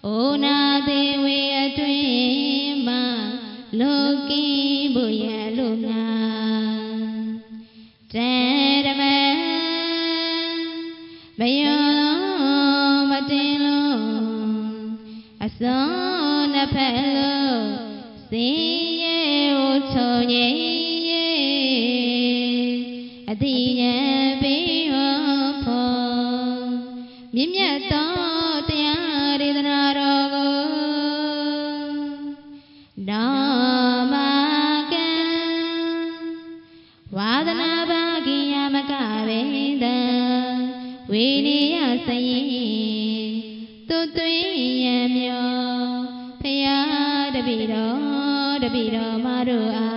Ona dewe atwe son a fellow, see you to ye at the end be upon Mimia thought the art is not we are saying to three and your paya the beetle marua.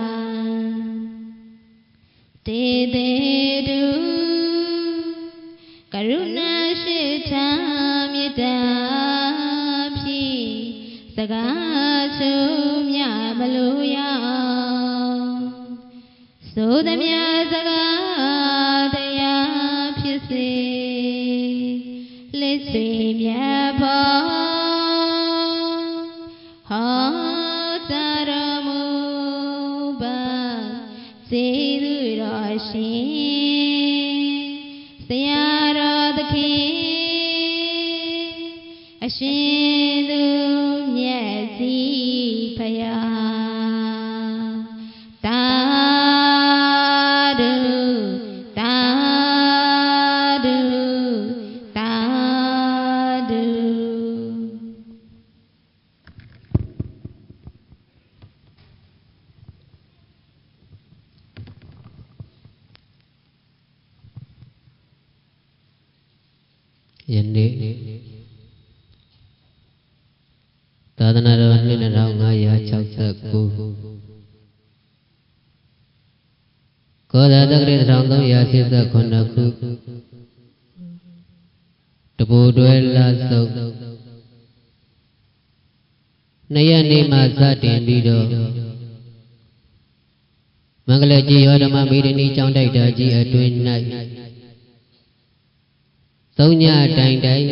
Did they do Karuna Shitam Yadapi Sagatum Yamaluya so the Miazaga let's swim yabo Hataramuba Seduroshi Sayara the king Ashindu Nyasi Paya Tadanaravan Rangaya Chaksaku Koda the great Rangam Yasisa Konaku Tabuduella So Nayani Masatin Bido Mangalaji Yodama Midini Chandaitaji at twin night Sonya Tangdai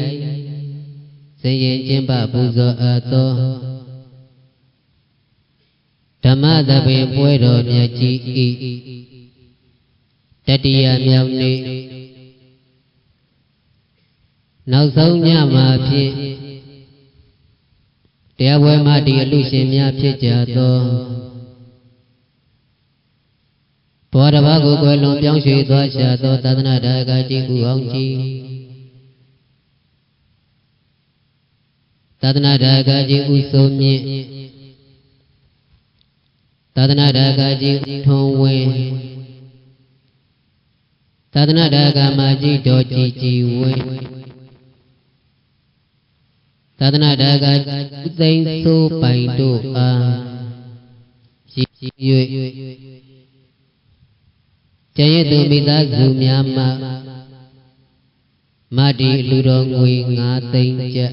Sayin Jimba Buzo Ato Tamada Bin Puedo Miachi Tatia Miauni Now Sonya Mapi Tiawe Madi Lucian Miapijato Porabago Guelon Piangshi Dwashato Tadana Dagaji Guangji Tadana Dagaji Usomye Tadana Dagaji Tongwe Tadana Dagamaji Doji Jiwe Tadana Dagaji Usain So Paido Jiwe Jayetu Mida Zumyama Madi Ludong Winga Tenja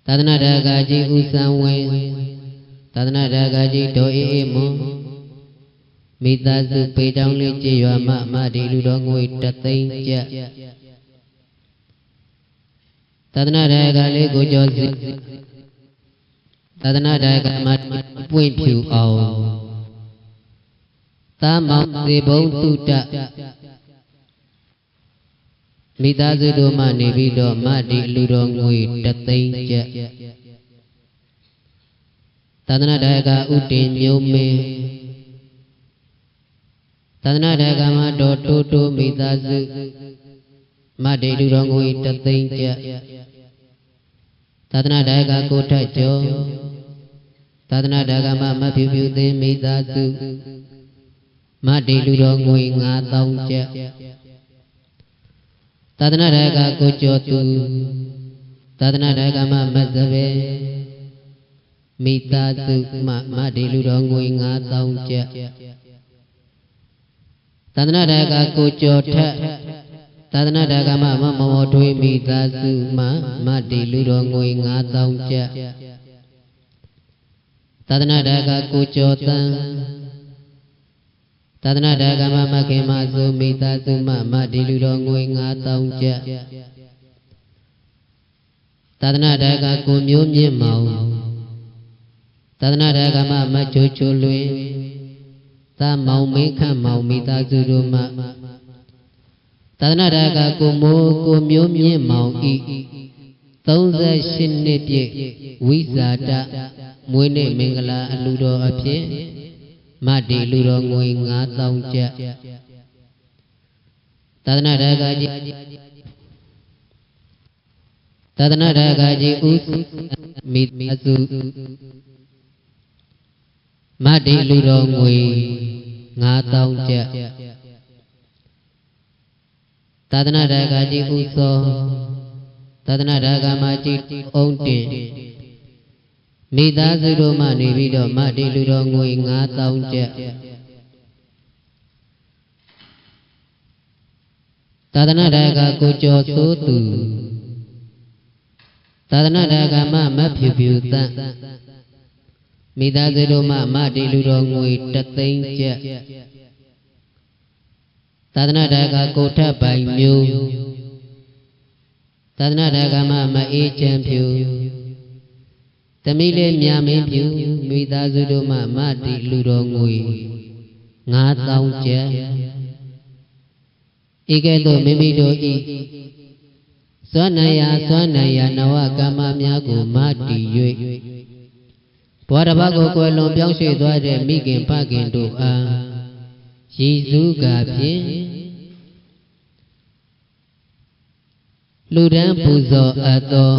Tadana Dagaji Usanwe Tadana Dagaji Doi Mo Mida Zupe Downly Jiwama Madi Ludong Wita Tenja Tadana Dagali Gojozi Tadana Dagamat Point Pew Owl Tamam Sebo Tuta Mida Zudoma Nevido Madi Ludong Wita Tenja Tadana Daga Utin Yume Tadana Daga Mado Tutu Mida Zu Madi Ludong Wita Tenja Tadana Daga Kota Jo Tadana Daga Mama Piu De Mida Zu Madi Ludong Winga Tongja Tadana Daga Kojotu Tadana Daga Mama Zave Mida Zu Madi Ludong Winga Tongja Tadana Daga Kojota Tadana Daga Mama Motui Mida Zu Madi Ludong Winga Tongja Tadana Daga Kojota Tadana Daga Mama Kemazu Mida Zu Madi Ludong Winga Tongja Tadana Daga Kumyo Mimau Tadana Daga Mama Chocho Lui Ta Mau Mekha Mau Mida Zu Ruma Tadana Daga Kumo Kumyo Mimau 38နှစ်ပြည့်ဝိဇာတမွေးနေ့မင်္ဂလာအလှူတော်အဖြစ်မတ္တိလူတော်ငွေ9000ကျပ်သာသနာ့ဓာကကြီးဥမိသားစုမတ္တိလူတော်ငွေ9000ကျပ်သာသနာ့ဓာကကြီးဥသောသာသနာ့ဓာကမှာကြည်အုံတင်မိသားစုတို့မှနေပြီးတော့မတ္တိလူတော်ငွေ9000ကျပ်သာသနာ့ဓာကကိုကျော်ဆိုသူသာသနာ့ဓာကမဖြူဖြူတန့်မိသားစုတို့မှမတ္တိလူတော်ငွေ3သိန်းကျပ်သာသနာ့ဓာကကိုထပ်ပိုင်မျိုးသာသနာ့ဓာကမအေးချမ်းဖြူသမီးလေးမြမင်းဖြူမိသားစုတို့မှမတ္တိလူတော်ငွေ9000ကျပ်ဤကဲ့သို့မိမိတို့ဤစွမ်းနိုင်ရာနဝကမ္မများကိုမတည်၍ဘဝတစ်ပါးကိုကွယ်လွန်ပြောင်းရွှေ့သွားတဲ့မိခင်ဖခင်တို့အားရည်စူးကာဖြင့်လူဒန်းပူဇော်အပ်သော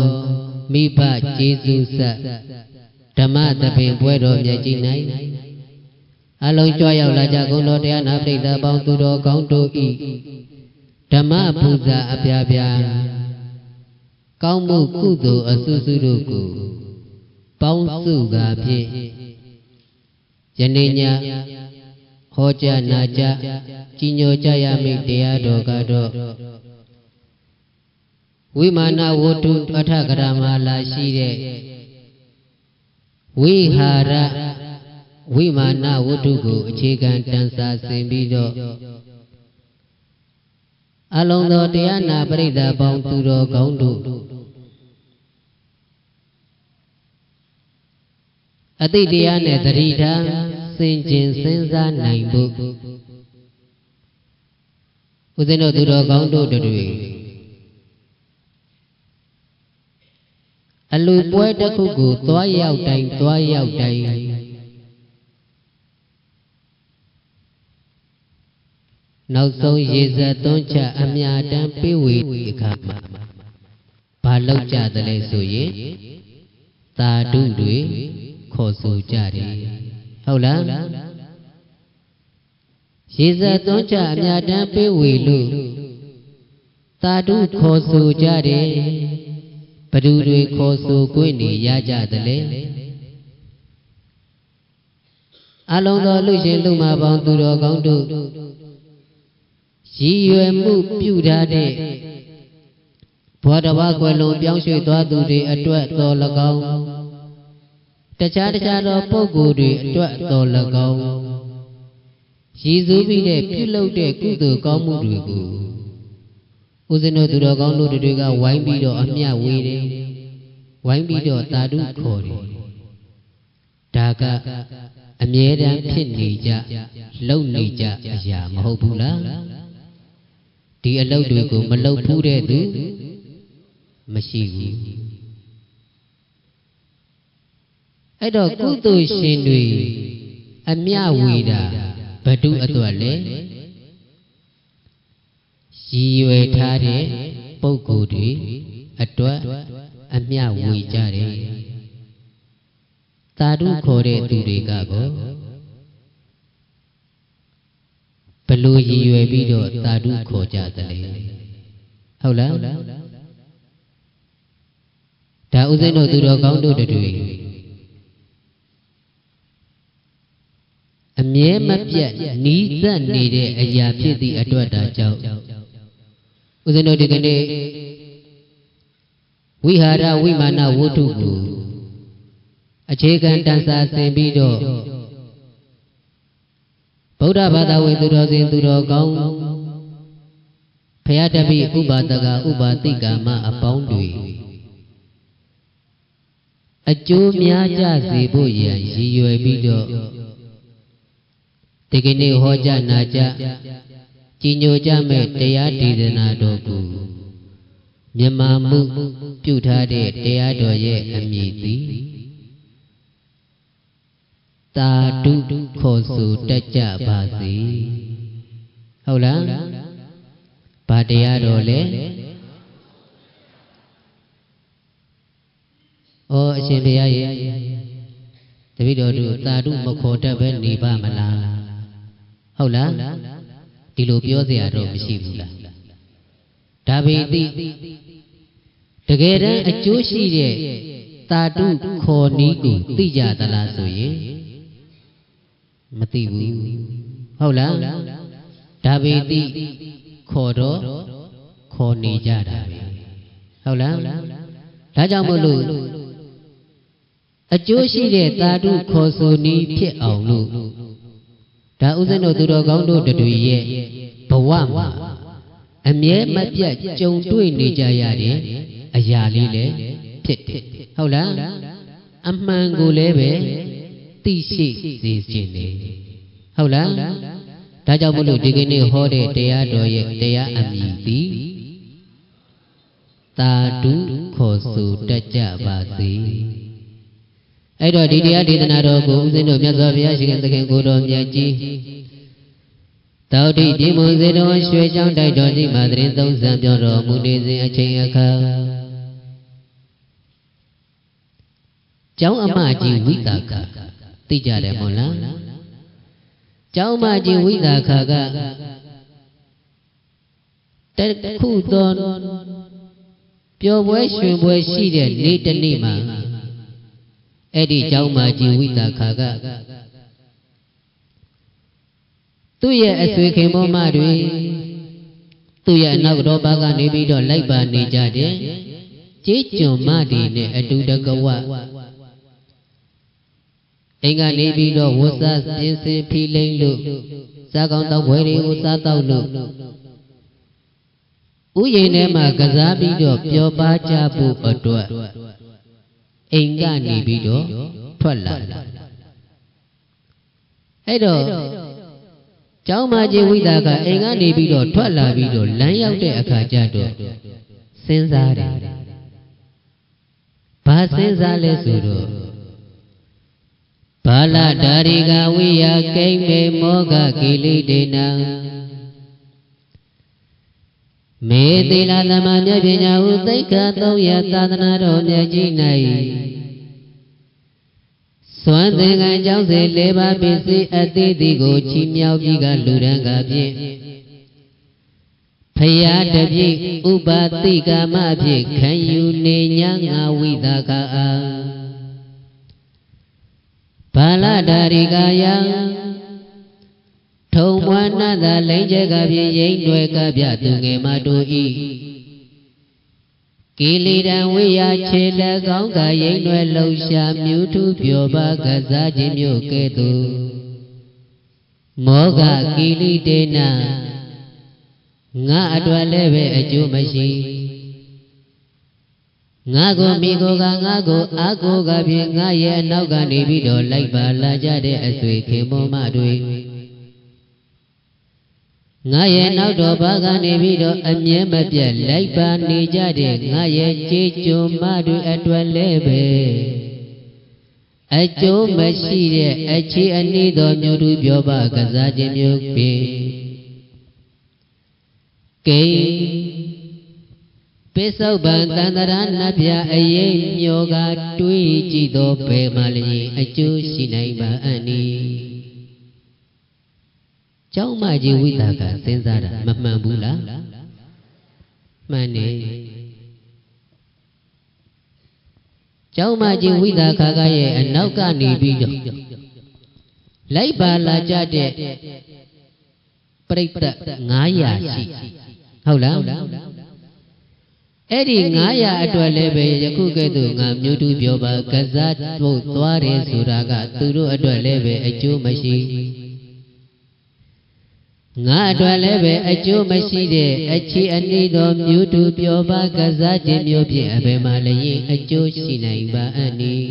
မိဘကျေးဇူးဆက်ဓမ္မသဘင်ပွဲတော်မြတ်ကြီး၌အလုံးကြွရောက်လာကြကုန်သောတရားနာပရိသတ်ပေါင်းသူတော်ကောင်းတို့ဤဓမ္မပူဇာအပြာပြာကောင်းမှုကုသိုလ်အဆူဆူတို့ကိုပေါင်းစုကာဖြင့်ယနေ့ညဟောကြားနာကြားကြီးညိုကြရမည့်တရားတော်ကတော့ဝိမာနဝတ္ထုအထကရာမှာလာရှိတဲ့ဝိဟာရဝိမာနဝတ္ထုကိုအခြေခံတန်စာဆင်ပြီးတော့အလုံးသောတရားနာပရိသတ်ပေါင်းသူတော်ကောင်းတို့အတိတရားနဲ့သတိထားစင်ကျင်စဉ်းစားနိုင်ဖို့ဦးဇင်းတို့သူတော်ကောင်းတို့တွေအလူပွဲတစ်ခုကိုသွားရောက်တိုင်းနောက်ဆုံးရေစက်သွန်းချအမြာတမ်းပေးဝေအခါမှာဘာလောက်ကြသလဲဆိုရင်သာဓုတွေခေါ်ဆိုကြတယ်ဟုတ်လားရေစက်သွန်းချအမြာတမ်းပေးဝေလို့သာဓုခေါ်ဆိုကြတယ်ဘဒုတွေခေါ်ဆိုခွင့်နေရကြသလဲအလုံးသောလူရှင်လူမပေါင်းသူတော်ကောင်းတို့ရည်ရွယ်မှုပြုထားတဲ့ဘောဓဘာကွယ်လွန်ပြောင်းရွှေ့သွားသူတွေအတွက်တော်၎င်းတခြားသောပုဂ္ဂိုလ်တွေအတွက်တော်၎င်းရည်စူးပြီးတဲ့ပြုလုပ်တဲ့ကုသိုလ်ကောင်းမှုတွေကိုဦးဇင်းတို့သူတော်ကောင်းတို့တွေကဝိုင်းပြီးတော့အမျှဝေတယ်ဝိုင်းပြီးတော့သာဓုခေါ်တယ်ဒါကအမြဲတမ်းဖြစ်နေကြလုပ်နေကြအရာမဟုတ်ဘူးလားဒီအလုပ်တွေကိုမလုပ်ဘူးတဲ့သူမရှိဘူးအဲ့တော့ကုသိုလ်ရှင်တွေအမျှဝေတာဘဒုအတွက်လဲရည်ရွယ်ထားတဲ့ပုဂ္ဂိုလ်တွေအတွက်အမျှဝေကြတယ်သာဓုခေါ်တဲ့သူတွေကဘလို့ရည်ရွယ်ပြီးတော့သာဓုခေါ်ကြသလဲဟုတ်လားဒါဥစဉ်တို့သူတော်ကောင်းတို့တွေအမြဲမပြတ်နီးစပ်နေတဲ့အရာဖြစ်သည့်အတွက်ဒါကြောင့်ဦးဇင်းတို့ဒီကနေ့ဝိဟာရဝိမာနဝတ္ထုကိုအခြေခံတန်စာဆင်ပြီးတော့ဗုဒ္ဓဘာသာဝင်သူတော်စင်သူတော်ကောင်းဖရာတပည့်ဥပါဒကဥပါတိကာမအပေါင်းတွေအကျိုးများကြစေဖို့ရည်ရွယ်ပြီးတော့ဒီကနေ့ဟောကြားနာကြားကြီးညိုကြမဲ့တရားဒေသနာတော်ကို မြမမှုပြုထားတဲ့တရားတော်ရဲ့အမည်သည်သာဓုခေါ်ဆိုတတ်ကြပါစေဟုတ်လားဘာတရားတော်လဲဩအရှင်ဘုရားရဲ့တပည့်တော်တို့သာဓုမခေါ်တတ်ပဲနေပါမလားဟုတ်လားဒီလိုပြောเสียတော့မရှိဘူးလားဒါပေတိတကယ်တမ်းအကျိုးရှိတဲ့သာဓုခေါ်နည်းကိုသိကြသလားဆိုရင်မသိဘူးဟုတ်လားဒါပေတိခေါ်တော့ခေါ်နေကြတာပဲဟုတ်လားဒါကြောင့်မို့လို့အကျိုးရှိတဲ့သာဓုခေါ်ဆိုနည်းဖြစ်အောင်လို့ဒါဥစဉ်တို့သူတော်ကောင်းတို့တွေရဲ့ဘဝမှာအမြဲမပြတ်ကြုံတွေ့နေကြရတဲ့အရာလေးလည်းဖြစ်တယ်ဟုတ်လားအမှန်ကိုလည်းပဲသိရှိစေခြင်းလေဟုတ်လားဒါကြောင့်မို့လို့ဒီကနေ့ဟောတဲ့တရားတော်ရဲ့တရားအမည်သည်သာဓုခေါ်ဆိုတတ်ကြပါစေအဲ့တော့ဒီတရားဒေသနာတော်ကိုဦးဇင်းတို့မြတ်စွာဘုရားရှင်သခင်ကိုတော်မြတ်ကြီးတောဋ္ဌိပြည်မွန်စေတော်ရွှေချောင်းတိုက်တော်ကြီးမှာသတင်းသုံးဆံပြောတော်မူနေစဉ်အချိန်အခါကျောင်းအမကြီးဝိသခသိကြတယ်မို့လားကျောင်းအမကြီးဝိသခကတခုသောပျော်ပွဲရွှင်ပွဲရှိတဲ့နေ့တစ်နေ့မှာအဲ့ဒီကျောင်းမကြီးဝိသခကသူ့ရဲ့အဆွေခင်မောမတွေသူ့ရဲ့အနောက်တော်ဘာကနေပြီးတော့လိုက်ပါနေကြတယ်ကြေးကျွန်မတွေနဲ့အတူတကဝအိမ်ကနေပြီးတော့ဝတ်စားပြင်ဆင်ဖီလိမ့်လို့စားကောင်းတောက်ဘွယ်တွေကိုစားတောက်လို့ဥယျာဉ်ထဲမှာကစားပြီးတော့ပျော်ပါကြဖို့အတွက်အိမ်ကနေပြီးတော့ထွက်လာအဲ့တော့ကျောင်းမကြီးဝိသကအိမ်ကနေပြီးတော့ထွက်လာပြီးတော့လမ်းရောက်တဲ့အခါကျတော့စဉ်းစားတယ်ဘာစဉ်းစားလဲဆိုတော့ဘာလဓာရိကဝိယကိမ့်မေမောဂကိလေဒေနံမေသီလသမမြတ်ပညာဟုသိက္ခာ300သာသနာတော်မြတ်ကြီး၌စွမ်းသင်္ကန်းကျောင်းစေ၄ပါးပစ္စည်းအသီးသီးကိုချီးမြှောက်ပြီးကလူရန်ကဖြင့်ဖယားတပြည့်ဥပါတိကာမဖြင့်ခံယူနေညာငါဝိသကအာဘာလဓာရိကာယထုံမွားနတ်သာလိမ့်ချက်ကဖြင့်ရိမ့်ွယ်ကပြသူငယ်မတို့ဤကိလေသာဝိယခြေလက်ကောင်းကရိမ့်ွယ်လှုပ်ရှားမြူထုပြောပါကစားခြင်းမျိုးကဲ့သို့မောဂကိလေတေနငါအတွက်လည်းပဲအကျိုးမရှိငါကိုမိကိုကငါကိုအာကိုကဖြင့်ငါရဲ့အနောက်ကနေပြီးတော့လိုက်ပါလာကြတဲ့အဆွေခင်မောမတွေငါရဲ့နောက်တော်ဘာကနေပြီးတော့အမြဲမပြတ်လိုက်ပါနေကြတဲ့ငါရဲ့ကြေးကျွန်မတွေအတွက်လည်းပဲအကျိုးမရှိတဲ့အခြေအနေတော်မျိုးသူပြောပါကစားခြင်းမျိုးဖြင့်ကိပိစုပန်တန္တရာနဗျာအရေးမျောကတွေးကြည့်သောဘယ်မှလည်းအကျိုးရှိနိုင်ပါအန်ဤကျောင်းမကြီးဝိသကစဉ်းစားတာမမှန်ဘူးလားမှန်တယ်ကျောင်းမကြီးဝိသကရဲ့အနောက်ကနေပြီးတော့လိုက်ပါလာကြတဲ့ပြိတ္တ900ရှိဟုတ်လားအဲ့ဒီ900အတွက်လည်းပဲယခုကဲ့သို့ငါမြို့သူပြောပါကစားဖို့သွားတယ်ဆိုတာကသူတို့အတွက်လည်းပဲအကျိုးမရှိငါအတွက်လည်းပဲအကျိုးမရှိတဲ့အခြေအနေတော်မြို့သူပြောပါကစားခြင်းမျိုးဖြင့်အဘယ်မှလည်းအကျိုးရှိနိုင်ပါအနည်း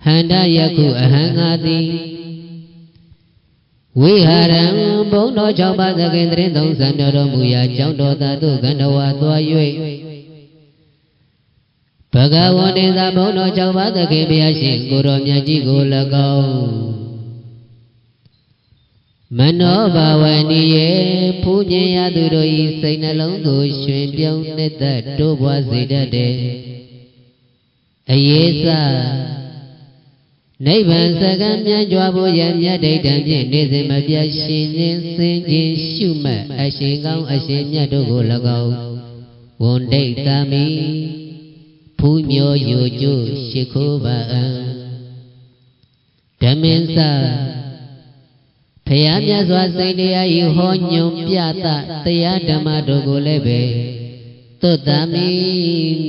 ဟန္တာယခုအဟံငါသည် ဝိဟာရံဘုံတော်၆ပါးသခင်တရင်သုံးဆံတော်မူရာကျောင်းတော်သာသို့ကန္တဝါသွား၍ဘဂဝန္တေသာဘုံတော်၆ပါးသခင်ဘုရားရှင်ကိုတော်မြတ်ကြီးကို၎င်းမနောဘာဝဏီယေဖူးမြင်ရသူတို့ဤစိတ်နှလုံးကိုရွှင်ပြောင်းနှစ်သက်တိုးပွားစေတတ်တဲ့အရေးစားနိဗ္ဗာန်စကံမြန်ကြွားဖို့ရမြတ်ဒိဋ္ဌံဖြင့်နေစဉ်မပြတ်ရှင်ခြင်းစင်ခြင်းရှုမှတ်အရှင်ကောင်းအရှင်မြတ်တို့ကို၎င်းဝန်ဒိဋ္ဌာမိဖူးမြောယူကျို့ရှိခိုးပါအံဓမ္မင်းစဖယားမြတ်စွာစိတ်တရားဤဟောညွန်ပြသတရားဓမ္မတို့ကိုလည်းပဲသုတ္တမိ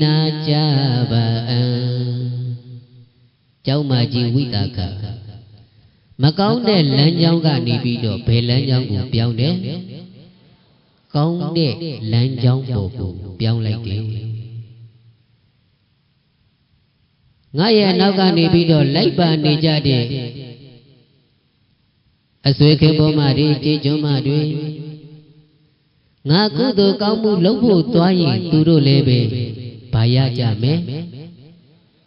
နာကြပါအံကျောင်းမကြီးဝိတာခမကောင်းတဲ့လမ်းကြောင်းကနေပြီးတော့ဘယ်လမ်းကြောင်းကိုပြောင်းတယ်ကောင်းတဲ့လမ်းကြောင်းပေါ်ကိုပြောင်းလိုက်တယ်ငါရဲ့နောက်ကနေပြီးတော့လိုက်ပါနေကြတဲ့အဆွေခင်ပေါ်မှာဒီကြေကျွန်းမတွေငါကုသိုလ်ကောင်းမှုလုပ်ဖို့သွားရင်သူတို့လည်းပဲဘာရကြမယ်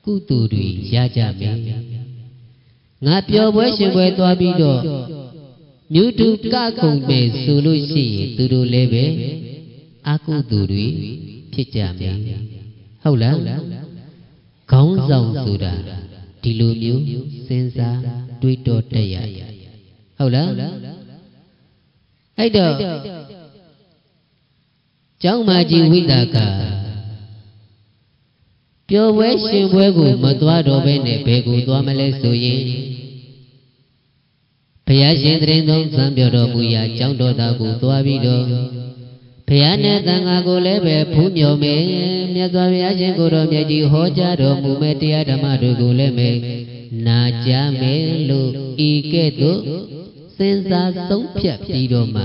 ကုသိုလ်တွေရကြမယ်ငါပျော်ပွဲရှင်ပွဲသွားပြီးတော့မြူတုကခုံပဲဆိုလို့ရှိရင်သူတို့လည်းပဲအကုသိုလ်တွေဖြစ်ကြမယ်ဟုတ်လားခေါင်းဆောင်ဆိုတာဒီလိုမျိုးစဉ်းစားတွေးတောတတ်ရဟုတ်လားအဲ့တော့ကျောင်းမကြီးဝိတာကပျော်ပွဲရှင်ပွဲကိုမသွားတော့ဘဲနဲ့ဘယ်ကိုသွားမလဲဆိုရင်ဘုရားရှင်တရင်သုံးစံပြောတော်မူရာကျောင်းတော်သားကိုသွားပြီးတော့ဘုရားနဲ့သံဃာကိုလည်းပဲဖူးမြော်မယ်မြတ်စွာဘုရားရှင်ကိုတော်မြတ်ကြီးဟောကြားတော်မူမဲ့တရားဓမ္မတွေကိုလည်းပဲနာကြားမယ်လို့ဤကဲ့သို့စဉ်းစားဆုံးဖြတ်ပြီးတော့မှ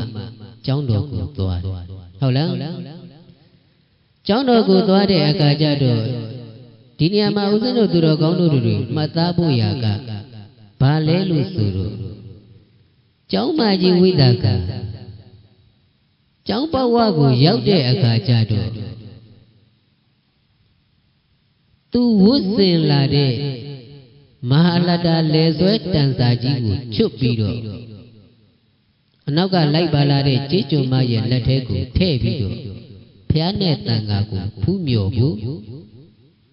ကျောင်းတော်ကိုသွားတယ်ဟုတ်လားကျောင်းတော်ကိုသွားတဲ့အခါကျတော့ဒီနေရာမှာဦးဇင်းတို့သူတော်ကောင်းတို့တွေမှတ်သားဖို့ရာကဘာလဲလို့ဆိုတော့ကျောင်းမကြီးဝိတာကကျောင်းဘဝကိုရောက်တဲ့အခါကျတော့သူဝတ်ဆင်လာတဲ့မဟာလတ္တလေဆွဲတန်စာကြီးကိုချွတ်ပြီးတော့အနောက်ကလိုက်ပါလာတဲ့ကြေးကျွန်မရဲ့လက်ထဲကိုထည့်ပြီးတော့ဖျားနဲ့တန်ဃာကိုဖူးမြော်ဖို့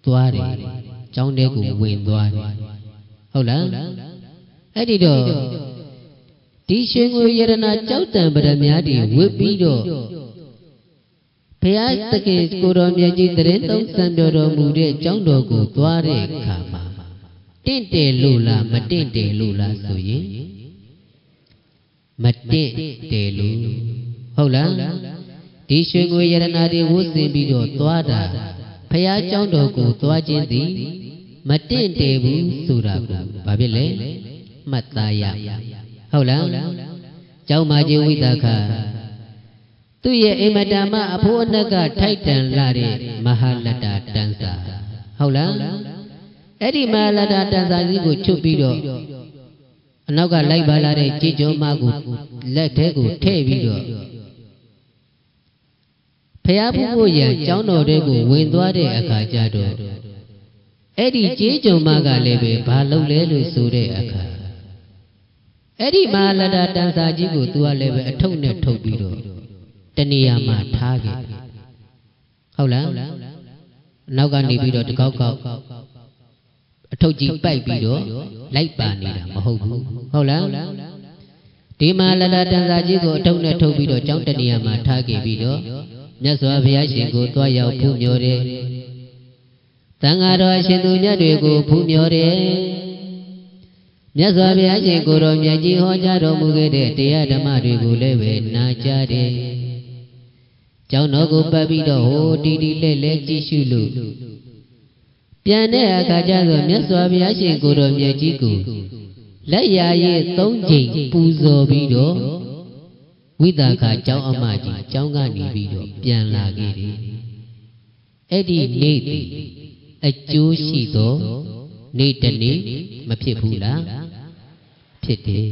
သွားတယ်ကျောင်းထဲကိုဝင်သွားတယ်ဟုတ်လားအဲ့ဒီတော့ဒီရှင်ကိုယရနာကြောက်တံပရမများတွေဝစ်ပြီးတော့ဘုရားသခင်ကိုတော်မြတ်ကြီးတရင်သုံးစံပြောတော်မူတဲ့ကျောင်းတော်ကိုသွားတဲ့အခါမှာတင့်တယ်လို့လားမတင့်တယ်လို့လားဆိုရင်မတင့်တယ်လို့ဟုတ်လားဒီရှင်ကိုယရနာတွေဝတ်ဆင်ပြီးတော့သွားတာဘုရားကျောင်းတော်ကိုသွားခြင်းသည်မတင့်တယ်ဘူးဆိုတာကိုဘာဖြစ်လဲမှတ်သားရဟုတ်လားကျောင်းမကြီးဝိတာခသူ့ရဲ့အိမ်မတမအဖိုးအနက်ကထိုက်တန်လာတဲ့မဟာလတ္တတန်စာဟုတ်လားအဲ့ဒီမဟာလတ္တတန်စာကြီးကိုချွတ်ပြီးတော့အနောက်ကလိုက်ပါလာတဲ့ကြည်ကျော်မကိုလက်ထဲကိုထည့်ပြီးတော့ဖျားဖို့ဖို့ရန်ကျောင်းတော်တွေကိုဝင်သွားတဲ့အခါကျတော့အဲ့ဒီကြေးကြုံမကလည်းပဲဘာလုပ်လဲလို့ဆိုတဲ့အခါအဲ့ဒီမဟာလတ္တတန်စာကြီးကိုသူကလည်းပဲအထုပ်နဲ့ထုတ်ပြီးတော့တနေရာမှာထားခဲ့ဟုတ်လားနောက်ကနေပြီးတော့တကောက်ကောက်အထုပ်ကြီးပိုက်ပြီးတော့လိုက်ပါနေတာမဟုတ်ဘူးဟုတ်လားဒီမဟာလတ္တတန်စာကြီးကိုအထုပ်နဲ့ထုတ်ပြီးတော့ကျောင်းတနေရာမှာထားခဲ့ပြီးတော့မြတ်စွာဘုရားရှင်ကိုတွားရောက်ဖူးမြော်တယ်သံဃာတော်အရှင်သူမြတ်တွေကိုဖူးမြော်တယ်မြတ်စွာဘုရားရှင်ကိုတော်မြတ်ကြီးဟောကြားတော်မူခဲ့တဲ့တရားဓမ္မတွေကိုလည်းပဲနာကြားတယ်ကျောင်းတော်ကိုပတ်ပြီးတော့ဟိုတီတီလဲလဲကြည့်ရှုလို့ပြန်တဲ့အခါကျတော့မြတ်စွာဘုရားရှင်ကိုတော်မြတ်ကြီးကိုလက်ရည်၃ချိန်ပူဇော်ပြီးတော့ဝိတာခကျောင်းအမကြီးကျောင်းကနေပြီးတော့ပြန်လာခဲ့တယ်အဲ့ဒီနေ့အကျိုးရှိသောနေ့တနေ့မဖြစ်ဘူးလားဖြစ်တယ်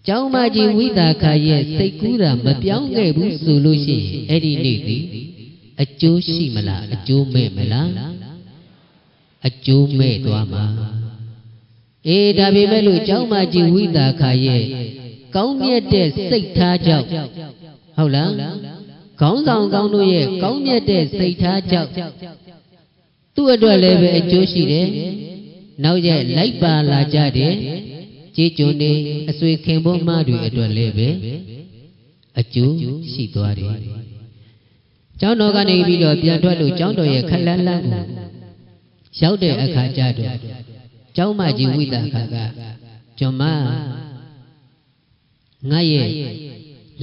ကျောင်းမကြီးဝိသခာရဲ့စိတ်ကူးတာမပြောင်းခဲ့ဘူးဆိုလို့ရှိရင်အဲ့ဒီနေ့သည်အကျိုးရှိမလားအကျိုးမဲ့မလားအကျိုးမဲ့သွားမှာအေးဒါပေမဲ့လို့ကျောင်းမကြီးဝိသခာရဲ့ကောင်းမြတ်တဲ့စိတ်ထားကြောင့်ဟုတ်လားခေါင်းဆောင်ကောင်းတို့ရဲ့ကောင်းမြတ်တဲ့စိတ်ထားကြောင့်သူ့အတွက်လည်းပဲအကျိုးရှိတယ်နောက်ရက်လိုက်ပါလာကြတယ်ကြေးကျွန်နေအဆွေခင်ပွန်းမတွေအတွက်လည်းပဲအကျိုးရှိသွားတယ်ကျောင်းတော်ကနေပြီးတော့ပြန်ထွက်လို့ကျောင်းတော်ရဲ့ခလန်းလန်းကိုရောက်တဲ့အခါကျတော့ကျောင်းမကြီးဝိသခာကကျွန်မငါရဲ့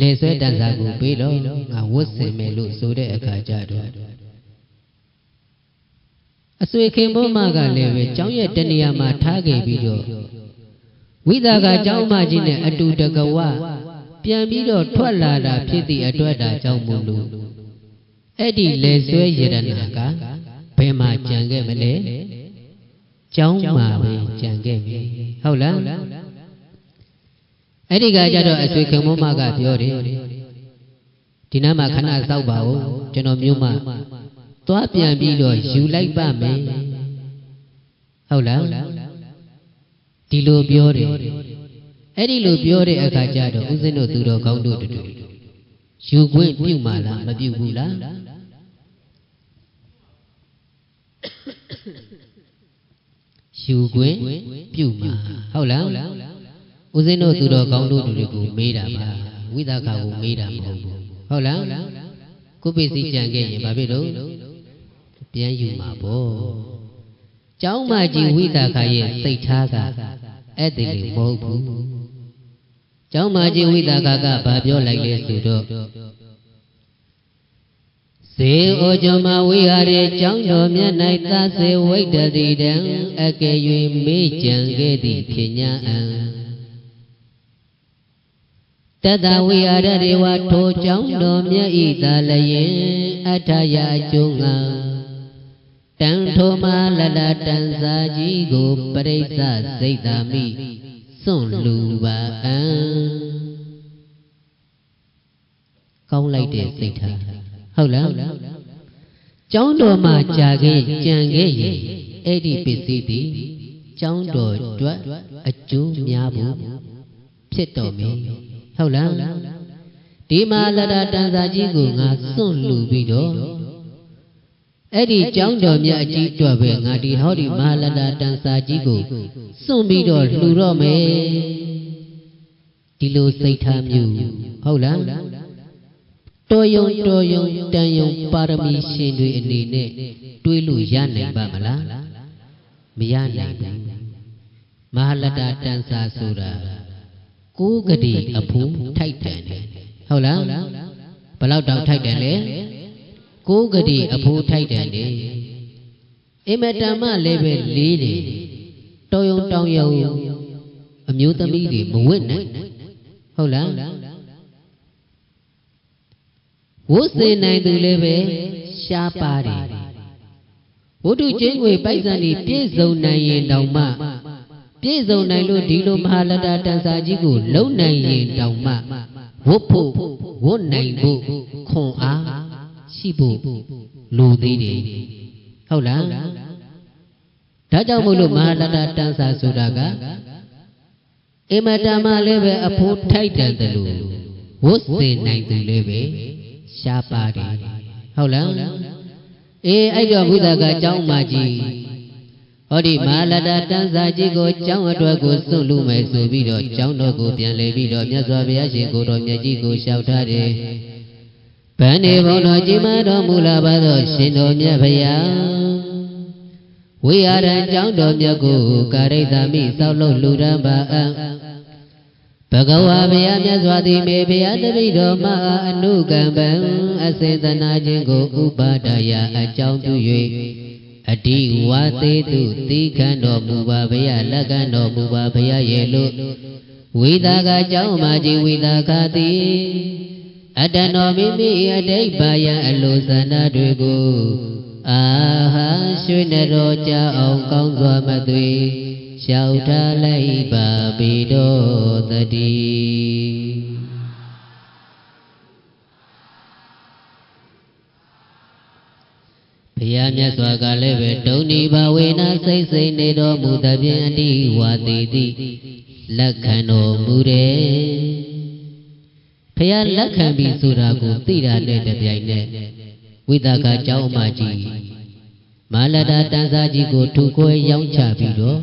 လေဆွဲတန်စာကိုပေးတော့ငါဝတ်ဆင်မယ်လို့ဆိုတဲ့အခါကျတော့အဆွေခင်ပွန်းမကလည်းပဲကျောင်းရဲ့တနေရာမှာထားခဲ့ပြီးတော့ဝိသကကျောင်းမကြီးနဲ့အတူတကဝပြန်ပြီးတော့ထွက်လာတာဖြစ်သည့်အတွက်ဒါကြောင့်မို့လို့အဲ့ဒီလေဆွဲရတနာကဘယ်မှာကြံခဲ့မလဲကျောင်းမှာပဲကြံခဲ့ပြီဟုတ်လားအဲ့ဒီကကြတော့အဆွေခင်မမကပြောတယ်ဒီနားမှာခဏစောက်ပါဦးကျွန်တော်မျိုးမသွားပြန်ပြီးတော့ယူလိုက်ပါမယ်ဟုတ်လားဒီလိုပြောတယ်အဲ့ဒီလိုပြောတဲ့အခါကျတော့ဦးဇင်းတို့သူတော်ကောင်းတို့တူယူခွင့်ပြုမှာလားမပြုဘူးလားယူခွင့်ပြုမှာဟုတ်လားဦးဇင်းတို့သူတော်ကောင်းတို့တွေကိုမေးတာပါဝိသခာကိုမေးတာမဟုတ်ဘူးဟုတ်လားကိုပစ္စည်းကြံခဲ့ရင်ဘာဖြစ်လို့ပြန်ယူမှာပေါ့ကျောင်းမကြီးဝိသခာရဲ့စိတ်ထားကအဲ့ဒီလိုမဟုတ်ဘူးကျောင်းမကြီးဝိသခာကဘာပြောလိုက်လဲဆိုတော့ဇေဩဇမဝိဟာရေကျောင်းတော်မြတ်၌သစေဝိတ္တိတံအကယ်၍မေ့ကြံခဲ့သည့်ဖြစ်ညာအံတတဝိဟာရရေဝထိုကျောင်းတော်မြတ်ဤသာလျင်အထယအကျိုးငါတန်ထိုမလလတန်စာကြီးကိုပရိစ္ဆစိတ်သာမိစွန့်လူပါအံကောင်းလိုက်တဲ့စိတ်ထားဟုတ်လားကျောင်းတော်မှာကြာခဲ့ကြံခဲ့ရင်အဲ့ဒီပစ္စည်းသည်ကျောင်းတော်အတွက်အကျိုးများဖို့ဖြစ်တော်မူဟုတ်လားဒီမှာလတတန်စာကြီးကိုငါစွန့်လူပြီးတော့အဲ့ဒီကျောင်းတော်မြတ်အကြီးအတွက်ပဲငါဒီဟောဒီမဟာလတတန်စာကြီးကိုစွန့်ပြီးတော့လှူတော့မယ်ဒီလိုစိတ်ထားမျိုးဟုတ်လားတော်ယုံတန်ယုံပါရမီရှင်တွေအနေနဲ့တွေးလို့ရနိုင်ပါမလားမရနိုင်ဘူးမဟာလတတန်စာဆိုတာကိုးကတိအဖို့ထိုက်တန်တယ်ဟုတ်လားဘယ်လောက်တောင်ထိုက်တန်လဲကိုးကတိအဖို့ထိုက်တန်တယ်အမတန်မှလည်းပဲလေးတယ်တော်ယုံတောင်ယုံအမျိုးသမီးတွေမဝတ်နိုင်ဟုတ်လားဝုစေနိုင်သူလည်းပဲရှားပါတယ်ဝိတုချင်းွေပိုက်ဆံတွေပြည့်စုံနိုင်ရင်တောင်မှပြည့်စုံနိုင်လို့ဒီလိုမဟာလတတန်စာကြီးကိုလုံနိုင်ရင်တောင်မှဝတ်ဖို့ဝတ်နိုင်ဖို့ခွန်အားရှိဖို့လိုသေးတယ်ဟုတ်လားဒါကြောင့်မို့လို့မဟာလတတန်စာဆိုတာကအမတန်မှလည်းပဲအဖို့ထိုက်တန်တယ်လို့ဝတ်စေနိုင်သူလည်းပဲရှားပါတယ်ဟုတ်လားအေးအဲ့တော့ဘုရားကကျောင်းမကြီးဟောဒီမဟာလတတန်စာကြီးကိုကျောင်းအတွက်ကိုစွန့်လူမယ်ဆိုပြီးတော့ကျောင်းတော်ကိုပြန်လေပြီးတော့မြတ်စွာဘုရားရှင်ကိုတော်မြတ်ကြီးကိုလျှောက်ထားတယ်ဗန္ဒီဘုံတော်ကြီးမတော်မူလာပါသောရှင်တော်မြတ်ဘုရားဝိဟာရကျောင်းတော်မြတ်ကိုကာရိတမိဆောက်လုပ်လူရန်ပါအံဘဂဝါဘုရားမြတ်စွာဘုရားဘုရားတပိတော်မအနုကံပံအစေသနာခြင်းကိုဥပါဒယာအကြောင်းပြု၍အတိဝါသေးသူသိခံတော်မူပါဘုရားလက်ခံတော်မူပါဘုရားရဲ့လို့ဝိသကကျောင်းမှာကြီးဝိသကသည်အတ္တနောမိမိအတိတ်ဘာယအလိုဆန္ဒတွေကိုအာဟာရွှေနရောကြအောင်ကောင်းစွာမသွေရှ ရှောက်ထားလိုက်ပါပေတော်တည်းဘုရားမြတ်စွာကလည်းပဲဒုံဒီဘဝေနာစိတ်စိတ်နေတော်မူသဖြင့်အတိဝါတိတိလက်ခံတော်မူတယ်ဘုရားလက်ခံပြီးဆိုတာကိုသိတာနဲ့တပြိုင်နက်ဝိသကာကျောင်းအမကြီးမာလတာတန်စာကြီးကိုထုခွဲရောင်းချပြီးတော့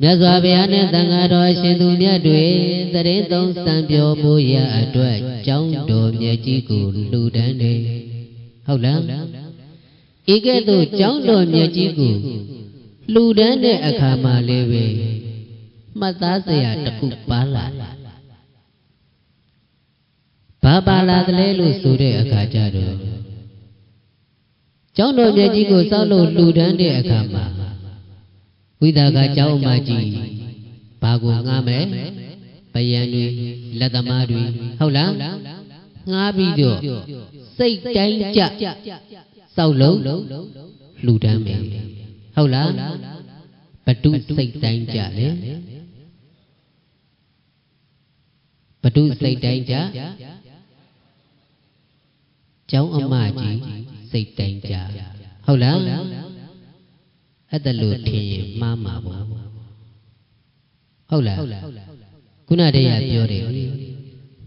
မြတ်စွာဘုရားနဲ့သံဃာတော်အရှင်သူမြတ်တွေတရင်သုံးစံပြောဖို့ရအတွက်ကျောင်းတော်မြတ်ကြီးကိုလှူဒန်းတယ်ဟုတ်လားဤကဲ့သို့ကျောင်းတော်မြတ်ကြီးကိုလှူဒန်းတဲ့အခါမှာလည်းပဲမှတ်သားစရာတစ်ခုပါလာဘာပါလာသလဲလို့ဆိုတဲ့အခါကျတော့ကျောင်းတော်မြတ်ကြီးကိုစောက်လို့လှူဒန်းတဲ့အခါမှာဝိသကာကျောင်းအမကြီးဘာကိုငှားမယ်ပယံတွေလက်သမားတွေဟုတ်လားငှားပြီးတော့စိတ်တိုင်းကြစောက်လို့လှူဒန်းမယ်ဟုတ်လားဘတုစိတ်တိုင်းကြလေဘတုစိတ်တိုင်းကြကျောင်းအမကြီးစိတ်တိုင်းကြဟုတ်လားအဲ့ဒါလို့ထင်ရင်မှားမှာပေါ့ဟုတ်လားခုနတည်းကပြောတယ်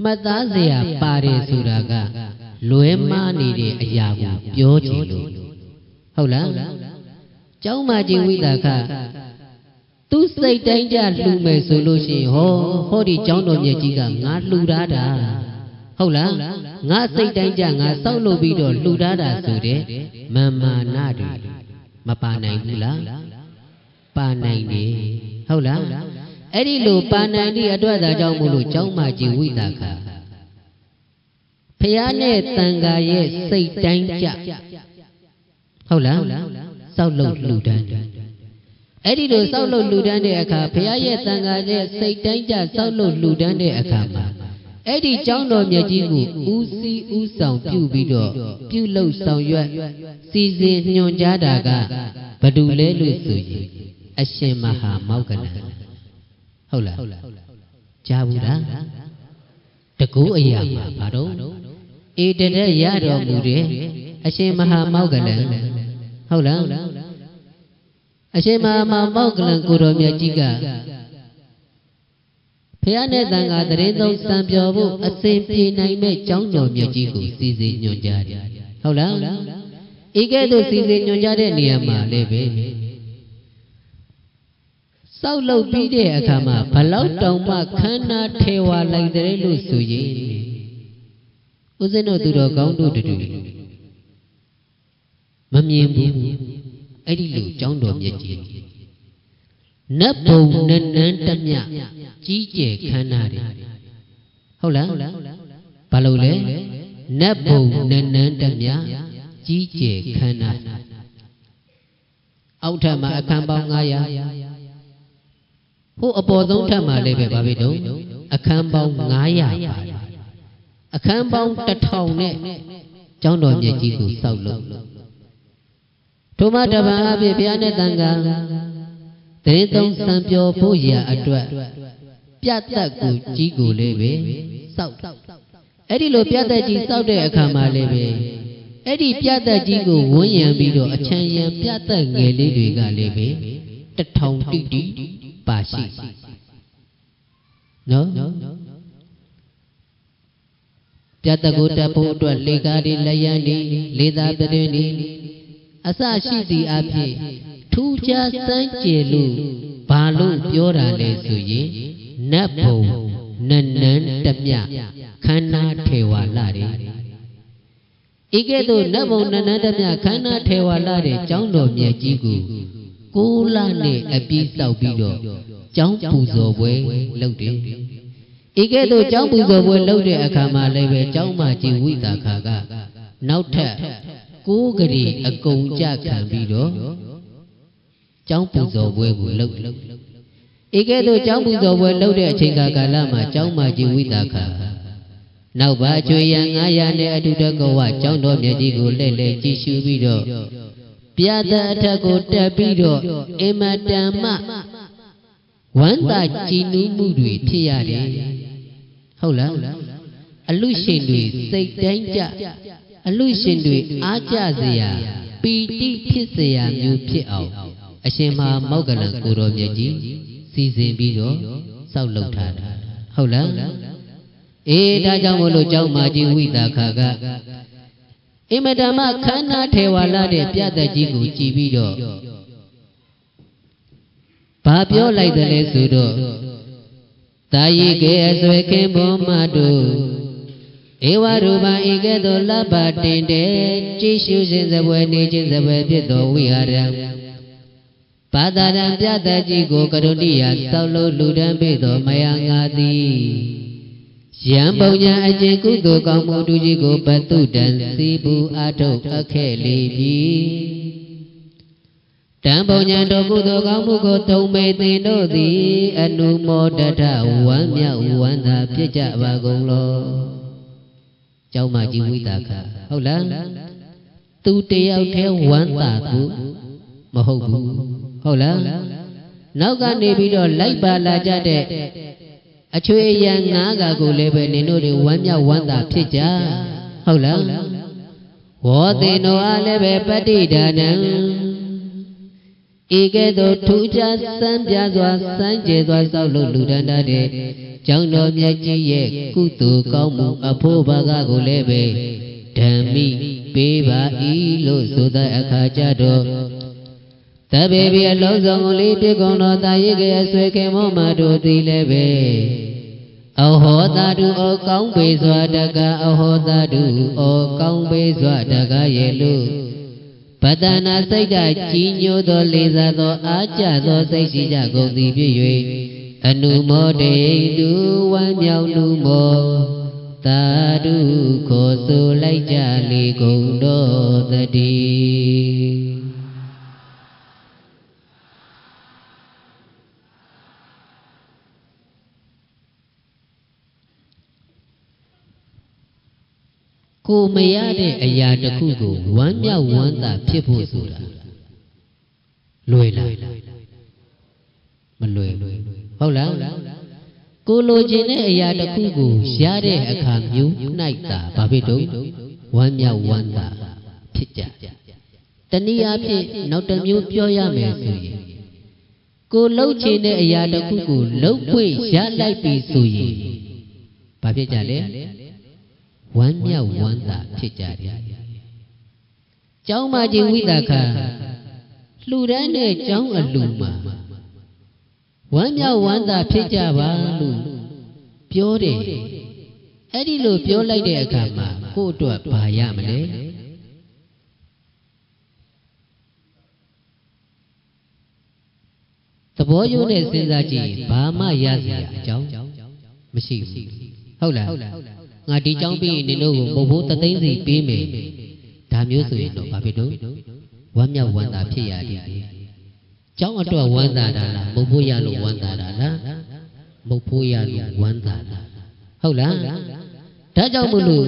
မှတ်သားစရာပါတယ်ဆိုတာကလွဲမှားနေတဲ့အရာကိုပြောချင်လို့ဟုတ်လားကျောင်းမကြီးဝိသကသူစိတ်တိုင်းကြလှူမယ်ဆိုလို့ရှိရင်ဟောဒီကျောင်းတော်မြတ်ကြီးကငါလှူထားတာဟုတ်လားငါစိတ်တိုင်းကြငါစောက်လို့ပြီးတော့လှူထားတာဆိုတဲ့မာမာနတွေမပါနိုင်ဘူးလားပါနိုင်တယ်ဟုတ်လားအဲ့ဒီလိုပါနိုင်သည့်အတွက်သာကြောင့်မို့လို့ကျောင်းမကြီးဝိသကဖယားနဲ့တန်ခါရဲ့စိတ်တိုင်းကြဟုတ်လားစောက်လို့လှူဒန်းတယ်အဲ့ဒီလိုစောက်လို့လှူဒန်းတဲ့အခါဖယားရဲ့တန်ခါရဲ့စိတ်တိုင်းကြစောက်လို့လှူဒန်းတဲ့အခါမှာအဲ့ဒီကျောင်းတော်မြတ်ကြီးကိုဦးစီးဦးဆောင်ပြုပြီးတော့ပြုလုပ်ဆောင်ရွက်စီစဉ်ညွှန်ကြားတာကဘယ်သူလဲလို့ဆိုရင်အရှင်မဟာမောက္ကလန်ဟုတ်လားကြားဘူးလားတကူအရာမှာဘာတော့ဧတရက်ရတော်မူတဲ့အရှင်မဟာမောက္ကလန်ဟုတ်လားအရှင်မဟာမောက္ကလန်ကိုတော်မြတ်ကြီးကဖယားနဲ့တန်ခါတရင်သုံးစံပြောဖို့အစဉ်ပြေနိုင်မဲ့ကျောင်းတော်မြတ်ကြီးကိုစီစဉ်ညွှန်ကြားတယ်ဟုတ်လားဤကဲ့သို့စီစဉ်ညွှန်ကြားတဲ့နေရာမှာလည်းပဲစောက်လုပ်ပြီးတဲ့အခါမှာဘလောက်တောင်မှခန္ဓာထေဝါလိုက်တယ်လို့ဆိုရင်ဦးဇင်းတို့သူတော်ကောင်းတို့တူမမြင်ဘူးအဲ့ဒီလိုကျောင်းတော်မြတ်ကြီးနတ်ဘုံနန်းနန်းတမြကြီးကျယ်ခမ်းနားတယ်ဟုတ်လားဘာလို့လဲနတ်ဘုံနန်းနန်းတမြကြီးကျယ်ခမ်းနားအောက်ထပ်မှာအခန်းပေါင်း900ဟိုအပေါ်ဆုံးထပ်မှာလည်းပဲဘာဖြစ်တော့အခန်းပေါင်း900ပါအခန်းပေါင်း1000နဲ့ကျောင်းတော်မြတ်ကြီးကိုစောက်လို့ထိုမှတပံအဖြစ်ဘုရားနဲ့တန်ခါတရင်သုံးစံပြောဖို့ရာအတွက်ပြတ်သက်ကိုကြီးကိုလည်းပဲစောက်အဲ့ဒီလိုပြတ်သက်ကြီးစောက်တဲ့အခါမှာလည်းပဲအဲ့ဒီပြတ်သက်ကြီးကိုဝန်းရံပြီးတော့အချမ်းရံပြတ်သက်ငယ်လေးတွေကလည်းပဲ1000တိတိပါရှိနော်ပြတ်သက်ကိုတက်ဖို့အတွက်လေကားတွေလက်ရန်တွေလေသာပတွင်တွေအစရှိသည်အဖြစ်ထူးခြားစမ်းကြယ်လို့ဘာလို့ပြောတာလဲဆိုရင်နတ်ဘုံနန်းနန်းတမြခန္ဓာထေဝါလာတယ်ဤကဲ့သို့နတ်ဘုံနန်းနန်းတမြခန္ဓာထေဝါလာတဲ့ကျောင်းတော်မြတ်ကြီးကို6 လနဲ့အပြီးစောက်ပြီးတော့ကျောင်းပူဇော်ပွဲလုပ်တယ်ဤကဲ့သို့ကျောင်းပူဇော်ပွဲလုပ်တဲ့အခါမှာလည်းပဲကျောင်းမကြီးဝိသကာကနောက်ထပ်9 ကလေးအကုန်ကြခံပြီးတော့ကျောင်းပူဇော်ပွဲကိုလုပ်တယ်ဧကဲ့သို့ကျောင်းပူဇော်ပွဲလုပ်တဲ့အချိန်ကာလမှာကျောင်းမကြီးဝိသကာနောက်ပါကျွေရန်900နဲ့အတူတကောဝကျောင်းတော်မြတ်ကြီးကိုလှည့်လည်ကြည့်ရှုပြီးတော့ပြတ်တဲ့အထက်ကိုတက်ပြီးတော့အမတန်မှ ဝမ်းသာကြည်နူးမှုတွေဖြစ်ရတယ်ဟုတ်လားအလူရှင်တွေစိတ်တိုင်းကြအလူရှင်တွေအားကြစရာပီတိဖြစ်စရာမျိုးဖြစ်အောင်အရှင်မဟာမောက္ကလံကိုတော်မြတ်ကြီးစီစဉ်ပြီးတော့စောက်လုပ်ထားတာဟုတ်လားအေးဒါကြောင့်မို့လို့ကျောင်းမာကြီးဝိတာခါကအင်မတန်မှခန္ဓာထေဝါလာတဲ့ပြတ်သက်ကြီးကိုကြည်ပြီးတော့ဘာပြောလိုက်တယ်လဲဆိုတော့တာယိကေအဆွေခင်ဘုံမတို့ဧဝရူပံဤကဲ့သို့လဘတင်တဲ့ကြည်ရှုခြင်းစပွဲနေခြင်းစပွဲဖြစ်သောဝိဟာရံဘာသာရံပြတ်သက်ကြီးကိုကရုဏိယစောက်လို့လူတန်းပေသောမယငါသည်ယံပုံညာအကျင့်ကုသိုလ်ကောင်းမှုတူကြီးကိုပတုတံစီပူအာထုတ်အခက်လေပြီတံပုံညာတို့ကုသိုလ်ကောင်းမှုကိုသုံးပေသင်တို့သည်အနုမောဒထဝမ်းမြောက်ဝမ်းသာဖြစ်ကြပါကုန်လောကျောင်းမကြီးဝိတာခဟုတ်လားသူတယောက်တည်းဝမ်းသာသူမဟုတ်ဘူးဟုတ်လားနောက်ကနေပြီးတော့လိုက်ပါလာကြတဲ့အချွေရံငါးကကိုလည်းပဲနင်တို့တွေဝမ်းမြောက်ဝမ်းသာဖြစ်ကြဟုတ်လားဝေါ်တင်တို့အားလည်းပဲပဋိဒါနံဤကဲ့သို့ထူးခြားစံပြစွာစံကြဲစွာဆောက်လို့လူဒန္တာတဲ့ကျောင်းတော်မြတ်ကြီးရဲ့ကုသိုလ်ကောင်းမှုအဖို့ဘာကကိုလည်းပဲဓမ္မိပေးပါ၏လို့ဆိုတဲ့အခါကျတော့တပေပြီအလုံးစုံကိုလေးပြကုန်တော်တာရိကရဲ့ဆွေခင်မောမတို့သည်လည်းပဲအဟောတာတုဩကောင်းပေစွာတကအဟောတာတုဩကောင်းပေစွာတကရဲ့လို့ပတ္တနာစိတ်ဓာတ်ကြီးညိုသောလေးစားသောအားကြသောစိတ်ရှိကြကုန်သည်ဖြစ်၍အနုမောတေတုဝမ်းမြောက်လူမောသာတုခေါ်ဆိုလိုက်ကြလေကုန်တော်တည်းကိုမရတဲ့အရာတစ်ခုကိုဝမ်းမြောက်ဝမ်းသာဖြစ်ဖို့ဆိုတာလွယ်လားမလွယ်ဘူးဟုတ်လားကိုလိုချင်တဲ့အရာတစ်ခုကိုရတဲ့အခါမျိုး၌သာဘာဖြစ်တော့ဝမ်းမြောက်ဝမ်းသာဖြစ်ကြတနည်းအားဖြင့်နောက်တစ်မျိုးပြောရမယ်ဆိုရင်ကိုလှုပ်ချင်တဲ့အရာတစ်ခုကိုလှုပ်ခွင့်ရလိုက်ပြီဆိုရင်ဘာဖြစ်ကြလဲဝမ်းမြောက်ဝမ်းသာဖြစ်ကြတယ်။ကျောင်းမကြီးဝိတာခလှူဒန်းတဲ့ကျောင်းအလှူမှာဝမ်းမြောက်ဝမ်းသာဖြစ်ကြပါလို့ပြောတယ်။အဲ့ဒီလိုပြောလိုက်တဲ့အခါမှာကိုယ့်အတွက်ဘာရမလဲ။သဘောရိုးနဲ့စဉ်းစားကြည့်ဘာမှရစရာအကြောင်းမရှိဘူး။ဟုတ်လားငါဒီကြောင်းပြီးနေလို့ကိုမဟုတ်ဘူးတသိန်းစီပေးမယ်ဒါမျိုးဆိုရင်တော့ဘာဖြစ်တော့ဝမ်းမြောက်ဝမ်းသာဖြစ်ရတယ်ကျောင်းအတွက်ဝမ်းသာတာလားမဟုတ်ဘူးရလို့ဝမ်းသာတာလားမဟုတ်ဘူးရလို့ဝမ်းသာတာဟုတ်လားဒါကြောင့်မလို့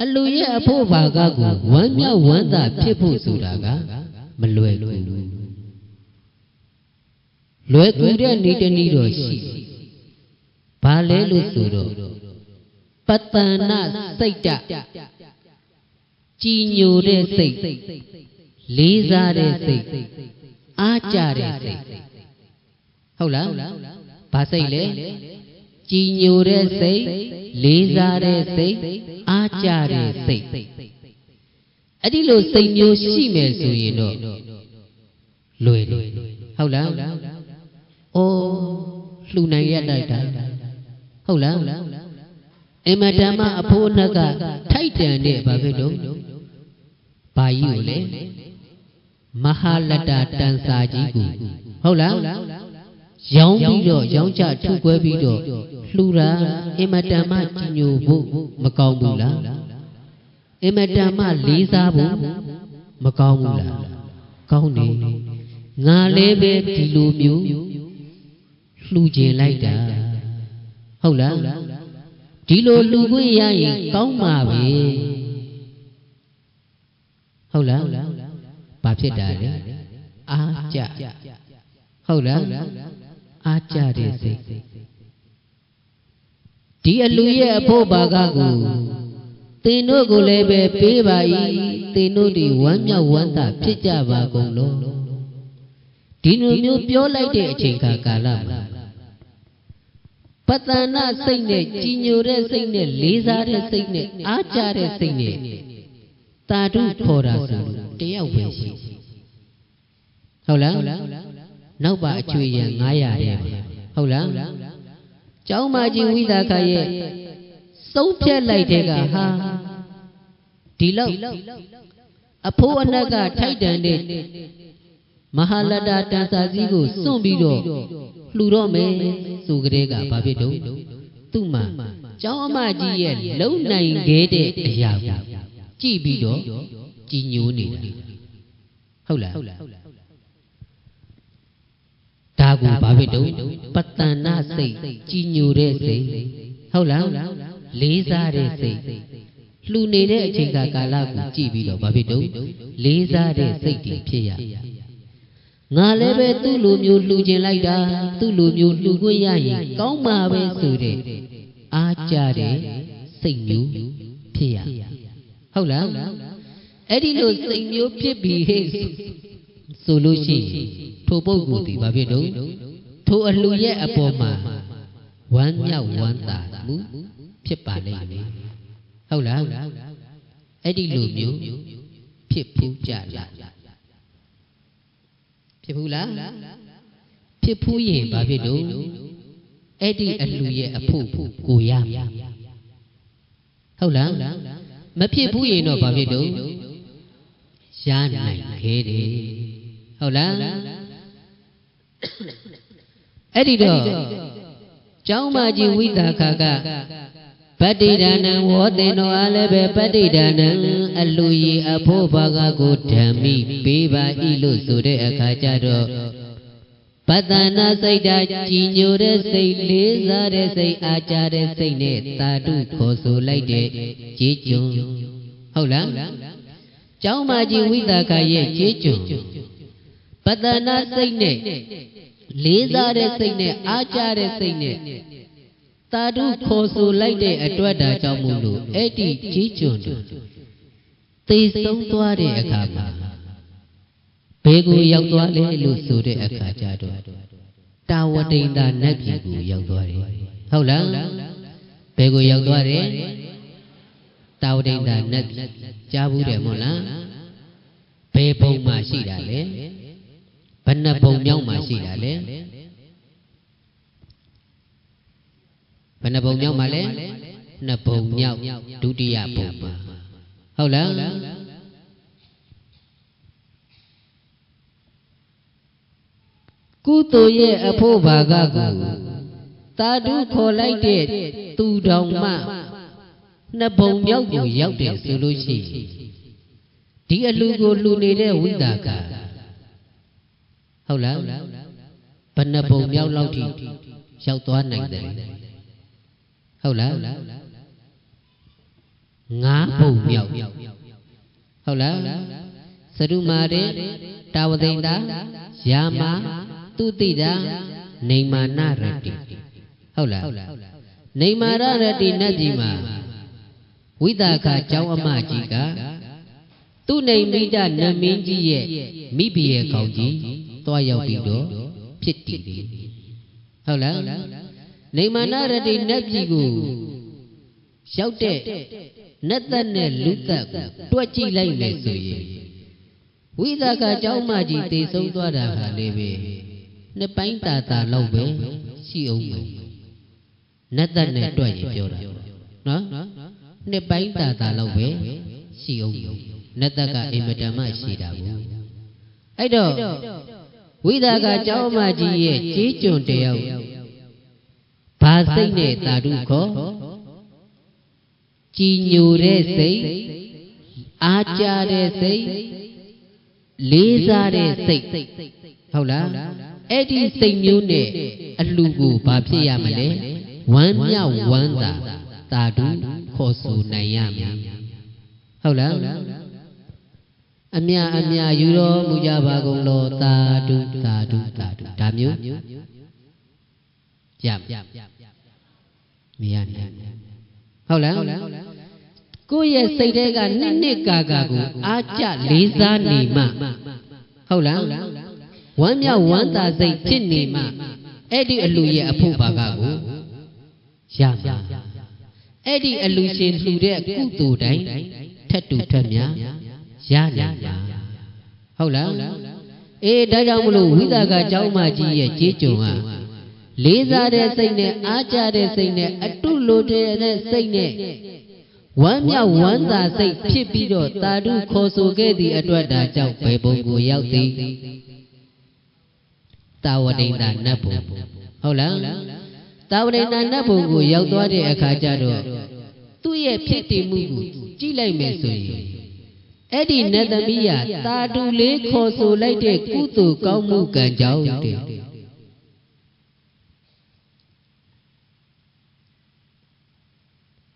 အလူရဲ့အဖို့ဘာကကိုဝမ်းမြောက်ဝမ်းသာဖြစ်ဖို့ဆိုတာကမလွယ်ဘူးလွယ်ကူတဲ့နေ့တနေ့တော့ရှိဘာလဲလို့ဆိုတော့ပတ္တနာစိတ်တကြည်ညိုတဲ့စိတ်လေးစားတဲ့စိတ်အားကြတဲ့စိတ်ဟုတ်လားဘာစိတ်လဲကြည်ညိုတဲ့စိတ်လေးစားတဲ့စိတ်အားကြတဲ့စိတ်အဲ့ဒီလိုစိတ်မျိုးရှိမယ်ဆိုရင်တော့လွယ်တယ်ဟုတ်လားအိုးလှူနိုင်ရတတ်တာဟုတ်လားအမတမအဖိုးနှကထိုက်တန်တဲ့ဘာဖြစ်တော့ဘာကြီးကိုလေမဟာလတ္တတန်စာကြီးကိုဟုတ်လားရောင်းပြီးတော့ရောင်းချထုခွဲပြီးတော့လှူတာအမတမကြီးညိုဖို့မကောင်းဘူးလားအမတမလေးစားဖို့မကောင်းဘူးလားကောင်းတယ်ငါလည်းပဲဒီလိုမျိုးလှူခြင်းလိုက်တာဟုတ်လားဒီလိုလူခွင့်ရရင်ကောင်းမှာပဲဟုတ်လားဘာဖြစ်တာလဲအားကြဟုတ်လား အားကြတဲ့စိတ်ဒီအလူရဲ့အဖို့ဘာကကိုသင်တို့ကိုလည်းပဲပေးပါ၏သင်တို့ဒီဝမ်းမြောက်ဝမ်းသာဖြစ်ကြပါကုန်လို့ဒီလိုမျိုးပြောလိုက်တဲ့အချိန်ကာလမှာပတ္တနာစိတ်နဲ့ကြီးညိုတဲ့စိတ်နဲ့လေးစားတဲ့စိတ်နဲ့အားကြတဲ့စိတ်နဲ့တာဓုခေါ်တာဆိုတယောက်ပဲရှိဟုတ်လားနောက်ပါအချွေရန်900တဲ့ဟုတ်လားကျောင်းမကြီးဝိသခရဲ့စုံးဖြတ်လိုက်တဲ့ကဟာဒီလောက်အဖိုးအနှက်ကထိုက်တန်တဲ့မဟာလတ္တတန်စာစည်းကိုစွန့်ပြီးတော့လှူတော့မယ်ဆိုကြတဲ့ကဘာဖြစ်တော့သူ့မှာကျောင်းအမကြီးရဲ့လုံနိုင်ခဲ့တဲ့အရာကိုကြည့်ပြီးတော့ကြည်ညိုနေတာဟုတ်လားဒါကိုဘာဖြစ်တော့ပတ္တနာစိတ်ကြည်ညိုတဲ့စိတ်ဟုတ်လားလေးစားတဲ့စိတ်လှူနေတဲ့အချိန်ကာလကိုကြည့်ပြီးတော့ဘာဖြစ်တော့လေးစားတဲ့စိတ်တွေဖြစ်ရငါလည်းပဲသူ့လိုမျိုးလှူခြင်းလိုက်တာသူ့လိုမျိုးလှူခွင့်ရရင်ကောင်းမှာပဲဆိုတဲ့အားကြတဲ့စိတ်မျိုးဖြစ်ရဟုတ်လားအဲ့ဒီလိုစိတ်မျိုးဖြစ်ပြီးဟဲ့ဆိုလို့ရှိရင်ထိုပုဂ္ဂိုလ်ဒီဘာဖြစ်တော့ထိုအလှူရဲ့အပေါ်မှာဝမ်းမြောက်ဝမ်းသာမှုဖြစ်ပါလိမ့်မယ်ဟုတ်လားအဲ့ဒီလိုမျိုးဖြစ်ဖူးကြလားဖြစ်ဘူးလားဖြစ်ဖူးရင်ဘာဖြစ်တော့အဲ့ဒီအလှူရဲ့အဖို့ကိုရဟုတ်လားမဖြစ်ဘူးရင်တော့ဘာဖြစ်တော့ရနိုင်ခဲ့တယ်ဟုတ်လားအဲ့ဒီတော့ကျောင်းမကြီးဝိသခကပတ္တိဒါနံဝေါတေနောအားလည်းပဲပတ္တိဒါနံအလူရီအဖို့ဘာကကိုဓမ္မိပေးပါ၏လို့ဆိုတဲ့အခါကျတော့ပတ္တနာစိတ်ဓာတ်ကြည်ညိုတဲ့စိတ်လေးစားတဲ့စိတ်အားကြတဲ့စိတ်နဲ့တာဓုခေါ်ဆိုလိုက်တဲ့ကြေးကျွန်ဟုတ်လားကျောင်းမကြီးဝိသခရဲ့ကြေးကျွန်ပတ္တနာစိတ်နဲ့လေးစားတဲ့စိတ်နဲ့အားကြတဲ့စိတ်နဲ့တာဓုခေါ်ဆိုလိုက်တဲ့အတွက်ဒါကြောင့်မို့လို့အဲ့ဒီကြီးကျွန်းတို့သိဆုံးသွားတဲ့အခါမှာဘယ်ကိုရောက်သွားလဲလို့ဆိုတဲ့အခါကျတော့တာဝတိန်သာနတ်ပြည်ကိုရောက်သွားတယ်ဟုတ်လားဘယ်ကိုရောက်သွားတယ်တာဝတိန်သာနတ်ပြည်ကြားဘူးတယ်မဟုတ်လားဘယ်ဘုံမှာရှိတာလဲဘယ်နှဘုံမြောက်မှာရှိတာလဲဘယ်နှဘုံမြောက်မှာလဲနှစ်ဘုံမြောက်ဒုတိယဘုံမှာဟုတ်လားကုသိုလ်ရဲ့အဖို့ဘာကကိုတာဓုခေါ်လိုက်တဲ့သူတော်မှနှစ်ဘုံမြောက်ကိုရောက်တယ်ဆိုလို့ရှိရင်ဒီအလူကိုလှူနေတဲ့ဝိသကဟုတ်လားဘယ်နှဘုံမြောက်လောက်ထိရောက်သွားနိုင်တယ်ဟုတ်လားငါးဘုံမြောက်ဟုတ်လားသရုမာရေတာဝတိန်တာယာမသူတိတာနေမာနရတိဟုတ်လားနေမာရရတိနတ်ကြီးမှာဝိသခကျောင်းအမကြီးကသူ့နေမိတနမင်းကြီးရဲ့မိဘရဲ့ခေါင်းကြီးသွားရောက်ပြီးတော့ဖြစ်တည်တယ်ဟုတ်လားနေမာနရတိနတ်ပြည်ကိုရောက်တဲ့နတ်သက်နဲ့လူသက်ကိုတွက်ကြည့်လိုက်မယ်ဆိုရင်ဝိသကကျောင်းမကြီးတည်ဆုံးသွားတာဟာလည်းပဲနှစ်ပိုင်းတာလောက်ပဲရှိအောင်မယ်နတ်သက်နဲ့တွက်ရင်ပြောတာနော်နှစ်ပိုင်းတာလောက်ပဲရှိအောင်နတ်သက်ကအင်မတန်မှရှိတာဘူးအဲ့တော့ဝိသကကျောင်းမကြီးရဲ့ကြေးကျွန်တယောက်ဘာစိတ်နဲ့တာဓုခေါ်ကြည်ညိုတဲ့စိတ်အားကြတဲ့စိတ်လေးစားတဲ့စိတ်ဟုတ်လားအဲ့ဒီစိတ်မျိုးနဲ့အလှကိုဘာဖြစ်ရမလဲဝမ်းမြောက်ဝမ်းသာတာဓုခေါ်ဆိုနိုင်ရမယ်ဟုတ်လားအမြယူတော်မူကြပါကုန်လောတာဓုတာဓုတာဓုဒါမျိုး Chạm Miền Hậu lắm Cô ye xây đây gà nít gà gù á chạ lý ra nì mà Hậu lắm Quán nhau quán ta dây trên nì mà Edi alu ye apu bà gà gù Chạm Edi alu xin lưu đệ cụ tù đánh Thất tù thầm nhá Giá nì mà Hậu lắm Ê đã dòng lù hủy ta gà cháu mà chi ye chế chồng à Lý ra để xây nè, á cha để xây nè, á tu lô để xây nè Quán nhau quán ta xây phía bí đồ ta đu khô số ghê thì á đoạt đá cháu bế bông của giáo tí Tao ở đây ta nắp bông Hầu lắm Tao ở đây ta nắp bông của giáo toa để á khá cha đồ Tôi ye phía tí mù của chỉ lại mẹ sôi Ê đi nè ta mi à ta đu lê khô số lấy để cú tù cao mù cả cháu để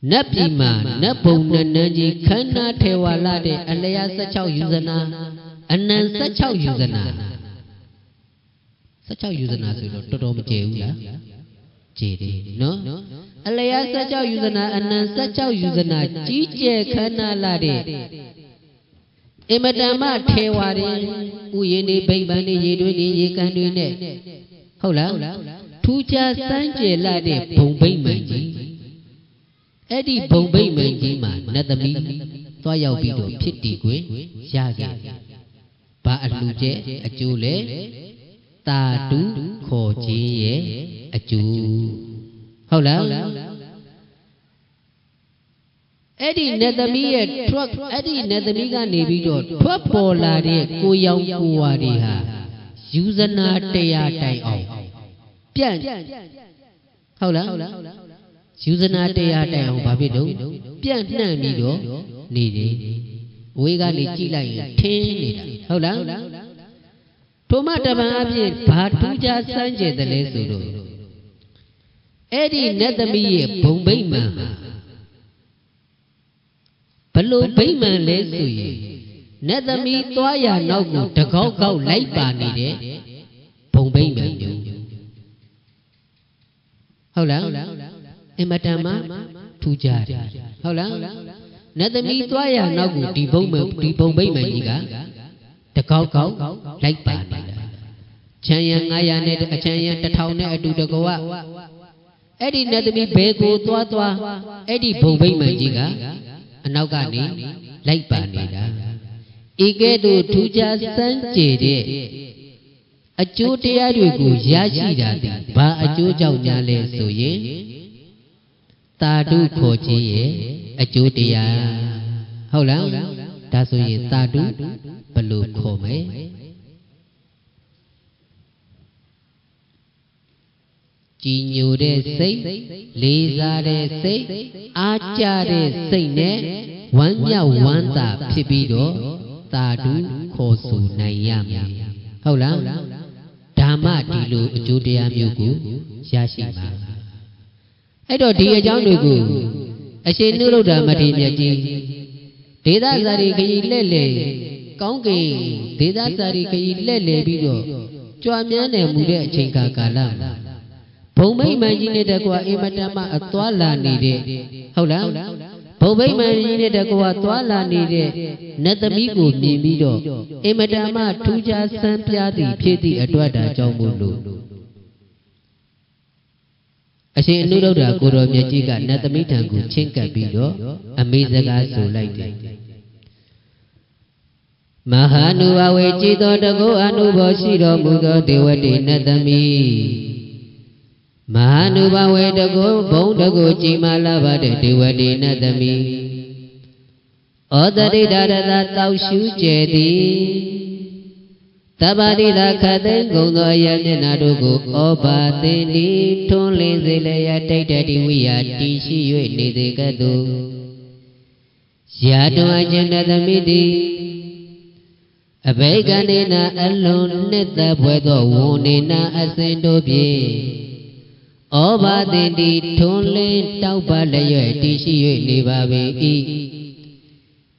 Nắp gì mà nắp bông nền nền gì khăn na theo la để anh lấy sát chau yuzana anh nên sát chau yuzana rồi đó tôi chịu đã chỉ đi nó anh lấy sát chau yuzana anh nên sát chau yuzana chỉ che khăn na la để em mà theo đi uyen đi bay ban đi gì đuôi đi gì can đuôi nè hậu lắm thu cha sáng che la để bông bay mình gì Edi bông bay mình chỉ mà nát tâm ý toa giàu bị đổဖြစ်đi quế xa ghê bà ăn lưu chế ở chú lễ ta trú khổ chế ye ở chú hầu lắm Edi nát tâm ý thuốc Edi nát tâm ý gà nề bị đổ thuốc bò là đi cô yong cô à đi hà dữ dân à tê à tay ổng Pian hầu lắm Suzana Tea Tay on bà biết đâu Pian nang ni đó Ni đi Uế gà ni chỉ lại Thiên ni đã Hầu lắm Thô mạ ta bằng áp nhiên Bà thu cha sáng chế ta lê sổ đồ Ê đi nét tâm ý ye bông bấy mà Bà lô bấy mà lê sổ ye Nét tâm ý toa ya nâu ngủ Ta khâu khâu lấy bà ni đế Bông bấy mà nhủ Hầu lắm Em mà thu cha đi Hầu lắm Nét tâm ý toa ya nâu ngủ Đi bông bấy mà gì cả Ta khâu khâu lấy bà ni đế Chanya ngaya ne chanya ta thau ne adu ta ko wa Edi nét tâm ý bê cô toa Edi bông bấy mà gì cả Anau ka ni lấy bà ni đế Ý kê tu thu cha sáng chế đi A chúတရားတွေကိုရရှိတာဒီဘာအကျိုးကြောင့်ညာလဲဆိုရင်တာတုခေါ်ခြင်းရဲ့အကျိုးတရားဟုတ်လားဒါဆိုရင်တာတုဘယ်လိုခေါ်မလဲကြည်ညိုတဲ့စိတ်လေးစားတဲ့စိတ်အားကျတဲ့စိတ်နဲ့ဝမ်းမြောက်ဝမ်းသာဖြစ်ပြီးတော့တာတုခေါ်ဆိုနိုင်ရမယ်ဟုတ်လားဓမ္မဒီလိုအကျိုးတရားမျိုးကိုရရှိပါအဲ့တော့ဒီအကြောင်းတွေကိုအရှင်နုရုဒ္ဓမထေရမြတ်ကြီးဒေသစာရီခရီးလက်လေကောင်းကင်ဒေသစာရီခရီးလက်လေပြီးတော့ကြွားမြန်းနေမှုတဲ့အချိန်ကာလမှာဘုံမိတ်မှန်ကြီးနဲ့တကွာအင်မတန်မှအသွားလာနေတဲ့ဟုတ်လားဘုံမိတ်မှန်ကြီးနဲ့တကွာသွားလာနေတဲ့နတ်သမီးကိုမြင်ပြီးတော့အင်မတန်မှထူးခြားဆန်းပြားသည့်ဖြစ်သည့်အတွက်တာကြောင့်မို့လို့အရှင်အနုရုဒ္ဓကိုတော်မြတ်ကြီးကနတ်သမီးထံကိုချင်းကပ်ပြီးတော့အမေစကားဆိုလိုက်တယ်မဟာနုဘဝေကြည်တော်တကုအနုဘောရှိတော်မူသောဒေဝတိနတ်သမီးမဟာနုဘဝေတကုဘုံတကုကြည်မာလာပါတဲ့ဒေဝတိနတ်သမီးဩတရိဒရတတောက်ရှုကျဲသည်တပ္ပတိလခသိဂုံသောယမျက်နာတို့ကိုဩဘာသိတိထွန်းလင်းစေလျက်တိတ်တတိဝိယတိရှိ၍နေသေးကဲ့သို့ရာတွင်အကျဉ်းသမီးသည်အဘိကနေနာအလွန်နှစ်သက်ဖွယ်သောဝုန်နေနာအစဉ်တို့ဖြင့်ဩဘာသိတိထွန်းလင်းတောက်ပါလျက်တိရှိ၍နေပါပေ၏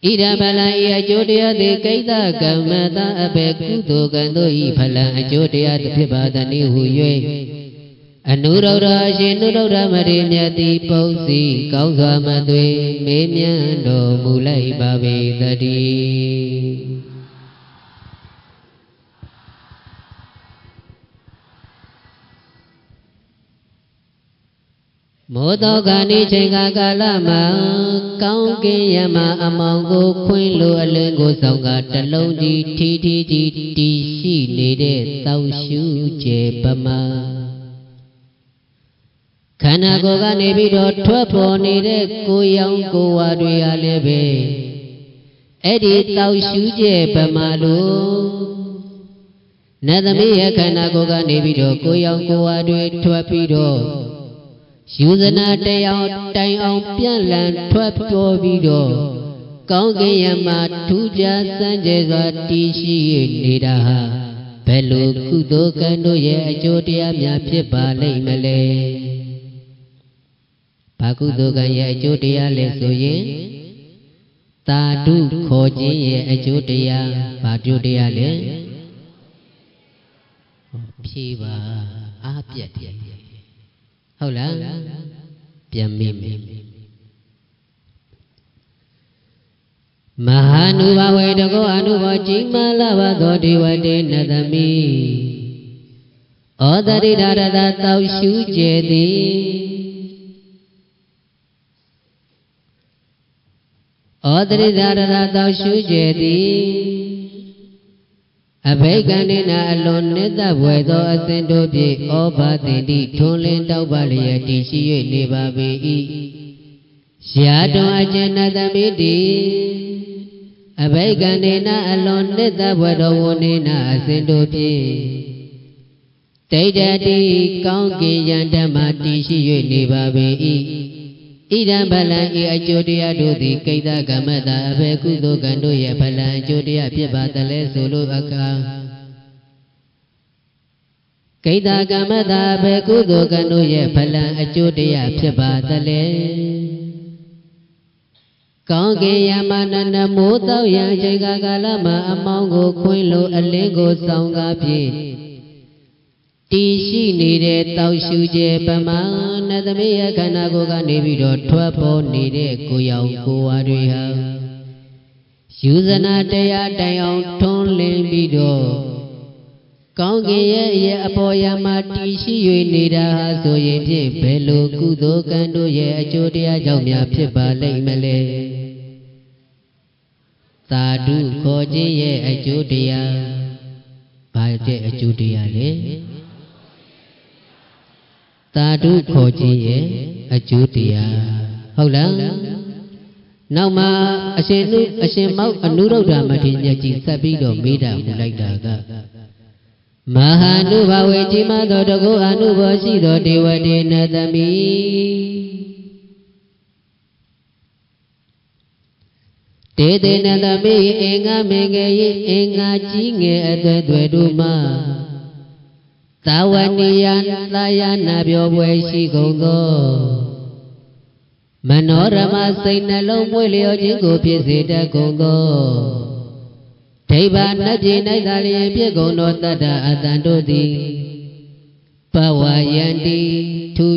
ဣဒံဖလံဤအကျိုးတရားသည်ကိတ္တကမ္မတအဘေကုသိုလ်ကံတို့ဤဖလံအကျိုးတရားဖြစ်ပါသည်ဟု၍ အနုရုဒ္ဓအရှင်နုရုဒ္ဓမထေရမြတ်သည်ပုပ်စီကောင်းစွာမသွေမေးမြန်းတော်မူလိုက်ပါပေသတည်းမောတောခာနိချိန်ကာလမှာကောင်းကင်ယမအမောင်ကိုခွင်းလိုအလင်းကိုဆောင်ကတလုံးကြီးထီထီကြီးတည်ရှိနေတဲ့တောက်ရှုကျဲပမာခန္ဓာကိုယ်ကနေပြီးတော့ထွက်ပေါ်နေတဲ့ကိုယ်ရောင်ကိုယ်ဝါတွေအားလည်းပဲအဲ့ဒီတောက်ရှုကျဲပမာလို့နတ်သမီးရဲ့ခန္ဓာကိုယ်ကနေပြီးတော့ကိုယ်ရောင်ကိုယ်ဝါတွေထွက်ပြီးတော့ယူဇနာတရားတိုင်အောင်ပြန့်လန့်ထွက်ပေါ်ပြီးတော့ကောင်းကင်ယမထူးခြားစံကြယ်စွာတည်ရှိနေတာဟာဘယ်လိုကုသိုလ်ကံတို့ရဲ့အကျိုးတရားများဖြစ်ပါလိမ့်မလဲဘာကုသိုလ်ကံရဲ့အကျိုးတရားလဲဆိုရင်သာဓုခေါ်ခြင်းရဲ့အကျိုးတရားဘာကျိုးတရားလဲဖြေပါအားပြတ်တယ်ဟုတ်လားပြန်မိမယ်မဟာနုဘဝေတကောအနုဘောကြီးမားလာပါသောဒေဝတေနတမိဩတရိဓာရတတောက်ရှုကျဲသည်ဩတရိဓာရတတောက်ရှုကျဲသည်အဘိက္ခဏိနာအလွန်နိတ္တဘွယ်သောအစဉ်တို့ဖြင့်ဩဘာတိတိထွန်းလင်းတောက်ပါလျက်တည်ရှိ၍နေပါပေ၏ရာတွန်အကျဉ်းနတမိတိအဘိက္ခဏိနာအလွန်နိတ္တဘွယ်သောဝနေနာအစဉ်တို့ဖြင့်ဒိဋ္ဌတိကောင်းကင်ယံဓမ္မတည်ရှိ၍နေပါပေ၏ဣဒံဗလံဤအကျိုးတရားတို့သည်ကိတ္တကမ္မတာအဘေကုသိုလ်ကံတို့ရဲ့ဗလံအကျိုးတရားဖြစ်ပါတလဲဆိုလိုအခါကိတ္တကမ္မတာအဘေကုသိုလ်ကံတို့ရဲ့ဗလံအကျိုးတရားဖြစ်ပါတလဲကောင်းကင်ယမနနမိုးတောက်ရန်ချိန်ကာလမှာအမောင်းကိုခွင်းလိုအလင်းကိုဆောင်ကားဖြင့်တည်ရှိနေတဲ့တောက်ရှုကျဲပမာနတ်သမီးရဲ့ခန္ဓာကိုယ်ကနေပြီးတော့ထွက်ပေါ်နေတဲ့ကိုယ်ရောင်ကိုယ်ဝါတွေဟာယူဇနာတရားတိုင်အောင်ထွန်းလင်းပြီးတော့ကောင်းကင်ရဲ့အပေါ်ယမတည်ရှိ၍နေတာဟာဆိုရင်ဖြင့်ဘယ်လိုကုသိုလ်ကံတို့ရဲ့အကျိုးတရားကြောင့်များဖြစ်ပါလိမ့်မလဲသာဓုခေါ်ခြင်းရဲ့အကျိုးတရားဘာတဲ့အကျိုးတရားလဲသာဓုခေါ်ခြင်းရဲ့အကျိုးတရားဟုတ်လားနောက်မှာအရှင်မောက်အနုရုဒ္ဓမထေရမြတ်ကြီးဆက်ပြီးတော့မေးတာဟူလိုက်တာကမဟာနုဘဝေကြီးမသောတကုအနုဘောရှိသောဒေဝတေနတမိတေတေနတမိအင်္ဂမေငယ်၏အင်္ဂါကြီးငယ်အသွဲသွဲတို့မှာသာဝနိယသာယနာပြောပွဲရှိကုန်သောမနောရမစိတ်နှလုံးမွေလျောခြင်းကိုဖြစ်စေတတ်ကုန်သောဒိဗ္ဗနတ်ပြည်၌သာလျင်ဖြစ်ကုန်သောတတ္တအတန်တို့သည်ဘဝယန္တိထု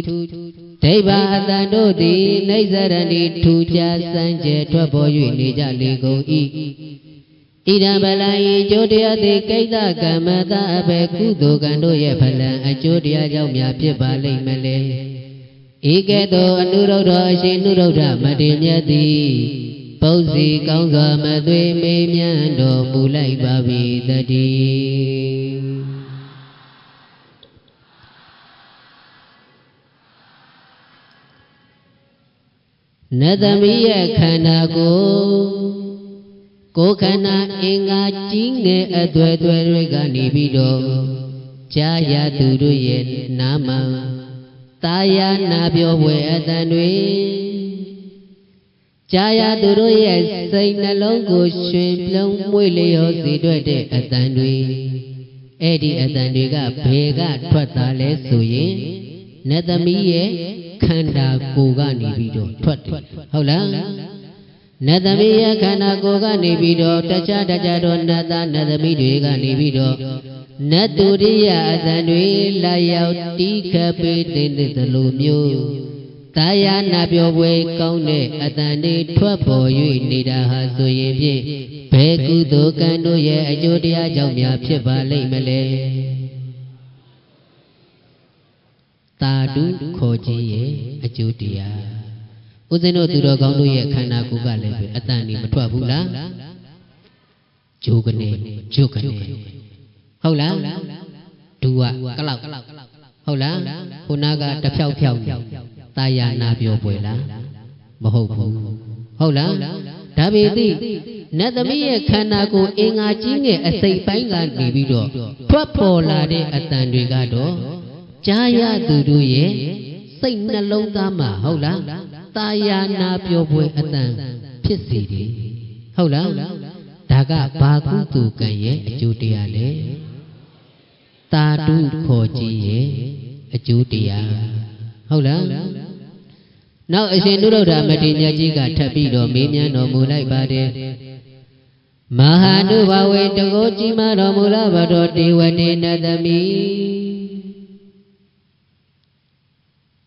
ဒိဗ္ဗအတန်တို့သည်နေဇရဏီထူခြားစံကြဲထွက်ပေါ်၍နေကြလေကုန်၏ဣဒံဗလံဤကျိုးတရားသည်ကိတ္တကမ္မတာအဘေကုသိုလ်ကံတို့ရဲ့ဗလံအကျိုးတရားကြောင့်များဖြစ်ပါလိမ့်မလဲဤကဲ့သို့အနုရုဒ္ဓအရှင်နုရုဒ္ဓမထေရမြတ်သည်ပုပ်စီကောင်းစွာမသွေမေးမြန်းတော်မူလိုက်ပါပြီတည်းနတ်သမီးရဲ့ခန္ဓာကိုယ်ခန္ဓာအင်္ဂါကြီးငယ်အသွဲသွဲတွေကနေပြီးတော့ကြာရသူတို့ရဲ့နာမတာယာနာပြောပွဲအတန်တွေကြာရသူတို့ရဲ့စိတ်နှလုံးကိုရွှင်ပြုံးမွေ့လျော်စေတဲ့အတန်တွေအဲ့ဒီအတန်တွေကဘယ်ကထွက်တာလဲဆိုရင်နတ်သမီးရဲ့ခန္ဓာကိုယ်ကနေပြီးတော့ထွက်တယ်ဟုတ်လားနတ်သမီးရဲ့ခန္ဓာကိုယ်ကနေပြီးတော့တခြားသောနတ်သားနတ်သမီးတွေကနေပြီးတော့ နတ်တူရိယအတန်တွေလာရောက်တီးခပ်ပေးတဲ့သလိုမျိုးတာယာနာပြောပွဲကောင်းတဲ့အတန်တွေထွက်ပေါ်၍နေတာဟာဆိုရင်ဖြင့်ဘယ်ကုသိုလ်ကံတို့ရဲ့အကျိုးတရားကြောင့်များဖြစ်ပါလိမ့်မလဲတာတုခေါ်ခြင်းရဲ့အကျိုးတရားဦးဇင်းတို့သူတော်ကောင်းတို့ရဲ့ခန္ဓာကိုယ်ကလည်းပဲအတန်တွေမထွက်ဘူးလားဂျိုးကနေဂျုတ်ကနေဟုတ်လားဒူကကလောက်ဟုတ်လားခုနကတဖြောက်ဖြောက်တာယာနာပြောပွဲလားမဟုတ်ဘူးဟုတ်လားဒါပေမဲ့နတ်သမီးရဲ့ခန္ဓာကိုယ်အင်္ဂါကြီးငယ်အစိတ်ပိုင်းကနေပြီးတော့ထွက်ပေါ်လာတဲ့အတန်တွေကတော့ကြားရသူတို့ရဲ့စိတ်နှလုံးသားမှာဟုတ်လားတာယာနာပြောပွဲအတန်ဖြစ်စီတယ်ဟုတ်လားဒါကဘာကုသိုလ်ကံရဲ့အကျိုးတရားလဲတာတုခေါ်ခြင်းရဲ့အကျိုးတရားဟုတ်လားနောက်အရှင်နုရုဒ္ဓမထေရကြီးကထပ်ပြီးတော့မေးမြန်းတော်မူလိုက်ပါတယ်မဟာနုဘဝေတကောကြီးမာတော်မူလာဘတော်ဒေဝတေနသမိ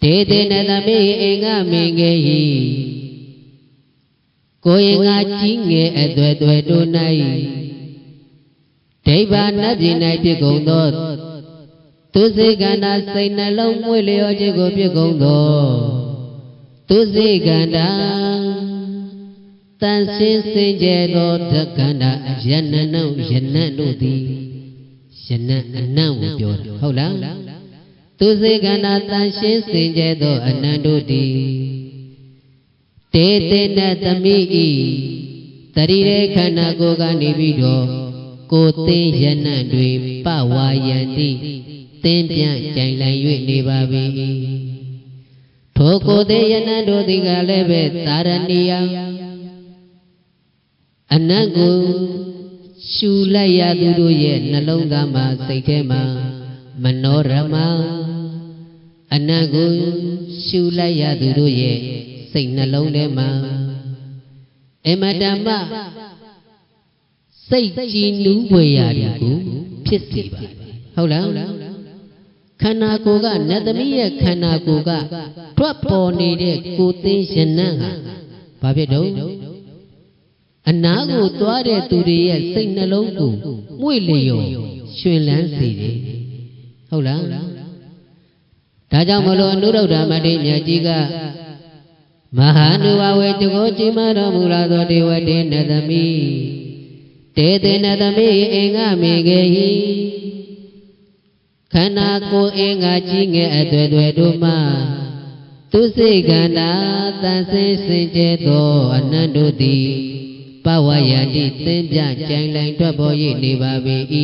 ဒေတေနသမိအင်္ဂမေငယ်ဤကိုယ်ငါကြီးငယ်အသွဲသွဲတို့၌ဒိဗ္ဗနတ်ပြည်၌ဖြစ်ကုန်သောသူစေကန္တာစိတ်နှလုံးမွေလျောခြင်းကိုဖြစ်ကုန်သောသူစေကန္တာတန်ဆင်းစင်ကြဲသောတက္ကန္တာယနနံယနံတို့သည်ယနံအနံကိုပြောတယ်ဟုတ်လားသူစေကန္တာတန်ရှင်းစင်ကြဲသောအနံတို့သည်တေတေနသမိဤတရိရေခန္ဓာကိုယ်ကနေပြီးတော့ကိုသိယနံတွေပဝါယံတိသင်ပြန့်ကြိုင်လိုက်၍နေပါပြီထိုကိုသိယနံတို့သည်ကလည်းပဲသာရဏီယအနတ်ကိုရှူလိုက်ရသူတို့ရဲ့နှလုံးသားမှာစိတ်ထဲမှာမနောရမအနတ်ကိုရှူလိုက်ရသူတို့ရဲ့စိတ်နှလုံးထဲမှာအမတမစိတ်ကြည်နူးပွေရာတွေကိုဖြစ်စေပါဟုတ်လားခန္ဓာကိုယ်ကနတ်သမီးရဲ့ခန္ဓာကိုယ်ကထွက်ပေါ်နေတဲ့ကိုသိယနံဟာဘာဖြစ်တော့အနာကိုသွားတဲ့သူတွေရဲ့စိတ်နှလုံးကိုမွေ့လျော်ရွှင်လန်းစေတယ်ဟုတ်လားဒါကြောင့်မလို့အနုရုဒ္ဓမထေရကြီးကမဟာနုဘဝေတကောကြီးမာတော်မူလာသောဒေဝတေနသမိတေတေနသမိအင်္ဂမေငယ်ဤခန္ဓာကိုယ်အင်္ဂါကြီးငယ်အသွဲသွဲတို့မှသူစိတ်ကန္တာတန်ဆင်းစင်ကြဲသောအနန္တုသည်ပဝယတိသင်ပြကြိုင်လိုက်ထွက်ပေါ်၍နေပါပေ၏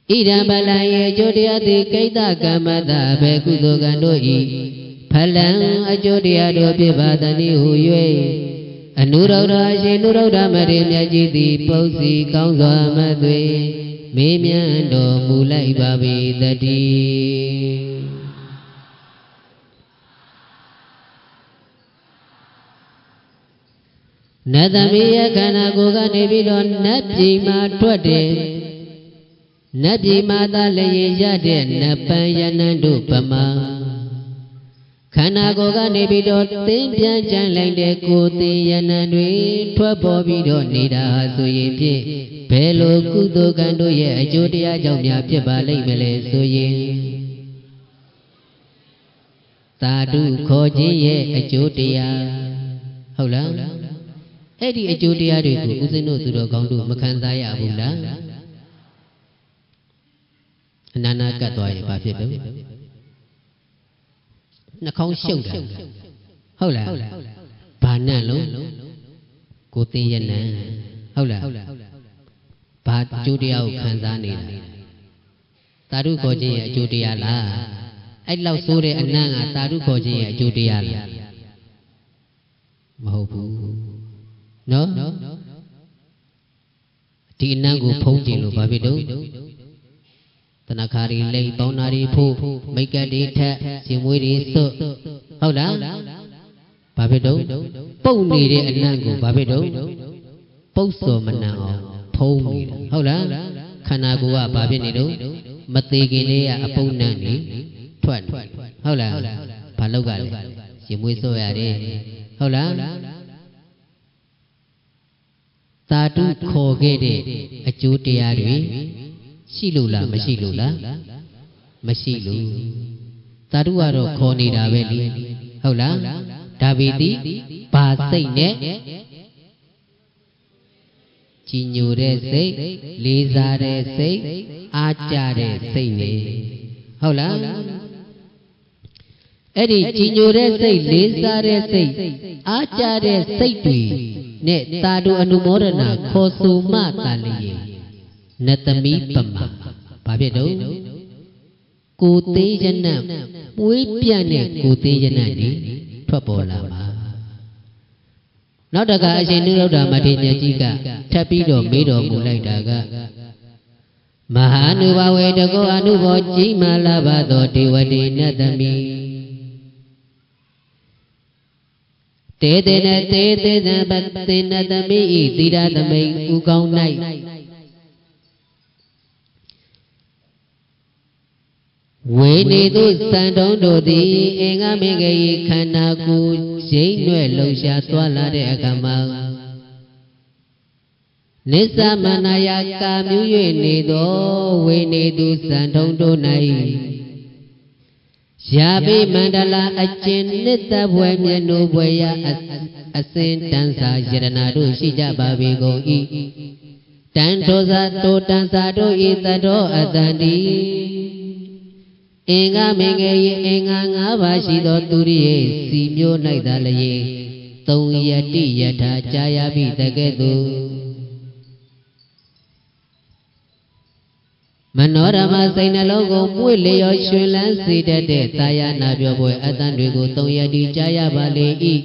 ဣဒံဗလံယေအကျိုးတရားသည်ကိတ္တကမ္မတဘေကုသိုလ်ကံတို့၏ဖလံအကျိုးတရားတို့ဖြစ်ပါသနည်းဟု၍အနုရုဒ္ဓအရှင်နုရုဒ္ဓမထေရမြတ်ကြီးသည်ပု္ပ္စီကောင်းစွာမသွေမေးမြန်းတော်မူလိုက်ပါပေတည်းနတ်သမီးရဲ့ခန္ဓာကိုယ်ကနေပြီးတော့နတ်ပြည်မှာထွက်တယ်နတ်ပြည်မှာသာလည်းရတဲ့နတ်ပန်ယနံတို့ဗမာခန္ဓာကိုယ်ကနေပြီးတော့သင်ပြန်ကြံလိုက်တဲ့ကိုသိယနံတွေထွက်ပေါ်ပြီးတော့နေတာဆိုရင်ဖြင့်ဘယ်လိုကုသိုလ်ကံတို့ရဲ့အကျိုးတရားကြောင့်များဖြစ်ပါလိမ့်မလဲဆိုရင်သာဓုခေါ်ခြင်းရဲ့အကျိုးတရားဟုတ်လားအဲ့ဒီအကျိုးတရားတွေကိုဦးဇင်းတို့သူတော်ကောင်းတို့မခံစားရဘူးလားအနာနာကတ်သွားရင်ဘာဖြစ်လဲနှာခေါင်းရှုပ်တာဟုတ်လားဘာနဲ့လုံးကိုသိရနံဟုတ်လားဘာအကျိုးတရားကိုခံစားနေတာသာဓုခေါ်ခြင်းရဲ့အကျိုးတရားလားအဲ့လောက်ဆိုးတဲ့အနံ့ကသာဓုခေါ်ခြင်းရဲ့အကျိုးတရားလားမဟုတ်ဘူးနော်ဒီအနံ့ကိုဖုံးကျင်လို့ဘာဖြစ်တော့တဏခါရီလိမ့်ပေါင်းနာရီဖို့မိတ်ကတ်တွေထက်ရှင်မွေးတွေစွတ်ဟုတ်လားဘာဖြစ်တော့ပုတ်နေတဲ့အနံ့ကိုဘာဖြစ်တော့ပုတ်စော်မနှံအောင်ဖုံးနေတာဟုတ်လား ခန္ဓာကိုယ်ကဘာဖြစ်နေတော့မသေးခင်လေးကအပုပ်နံ့နေထွက်နေဟုတ်လားဘာလောက်ကလဲရင်မွေးစောရတယ်ဟုတ်လားသာတုခေါ်ခဲ့တဲ့အကျိုးတရားတွေရှိလို့လားမရှိလို့လားမရှိလို့သာတုကတော့ခေါ်နေတာပဲလေဟုတ်လားဒါပေတိဘာစိတ်နဲ့ကြည်ညိုတဲ့စိတ်လေးစားတဲ့စိတ်အားကြတဲ့စိတ်နဲ့ဟုတ်လားအဲ့ဒီကြည်ညိုတဲ့စိတ်လေးစားတဲ့စိတ်အားကြတဲ့စိတ်တွေနဲ့သာတုအနုမောဒနာခေါ်ဆိုမှသာလျင်နတမိပမဘာဖြစ်တော့ကိုသေးရနံ့မွေးပြန့်တဲ့ကိုသေးရနံ့ဒီထွက်ပေါ်လာမှာနောက်တကအရှင်နုရုဒ္ဓမထေရကြီးကထပ်ပြီးတော့မေးတော်မူလိုက်တာကမဟာနုဘဝေတကောအနုဘောကြီးမာလာဘသောဒေဝတိနတမိတေတေနတေတေသပတေနတမိဤသီရသမိန်ဥကောင်း၌ဝေနေသူစံတုံးတို့သည်အင်္ဂမင်္ဂယခန္ဓာကိုယ်ရိမ့်နှဲ့လှုပ်ရှားသွားလာတဲ့အခါမှာနိစ္စမနာယကာမြူ၍နေသောဝေနေသူစံတုံးတို့၌ယာပိမန္တလာအကျဉ်နှစ်သက်ဘွယ်မြတ်နိုးဘွယ်ရအစင်တန်စာယရနာတို့ရှိကြပါပေကုန်၏တန်ထိုစာတိုတန်စာတို့ဤတတော်အတန်တိအင်္ဂမင်္ဂယေအင်္ဂ၅ပါးရှိသောသူရိယေစီမျိုး၌သာလျင်သုံးယတိယထာကြာရပြီတကဲ့သို့မနောရမစိတ်နှလုံးကိုပွေ့လျော်ရွှင်လန်းစေတတ်တဲ့သာယာနာပြောပွဲအတန်တွေကိုသုံးယတိကြာရပါလေ၏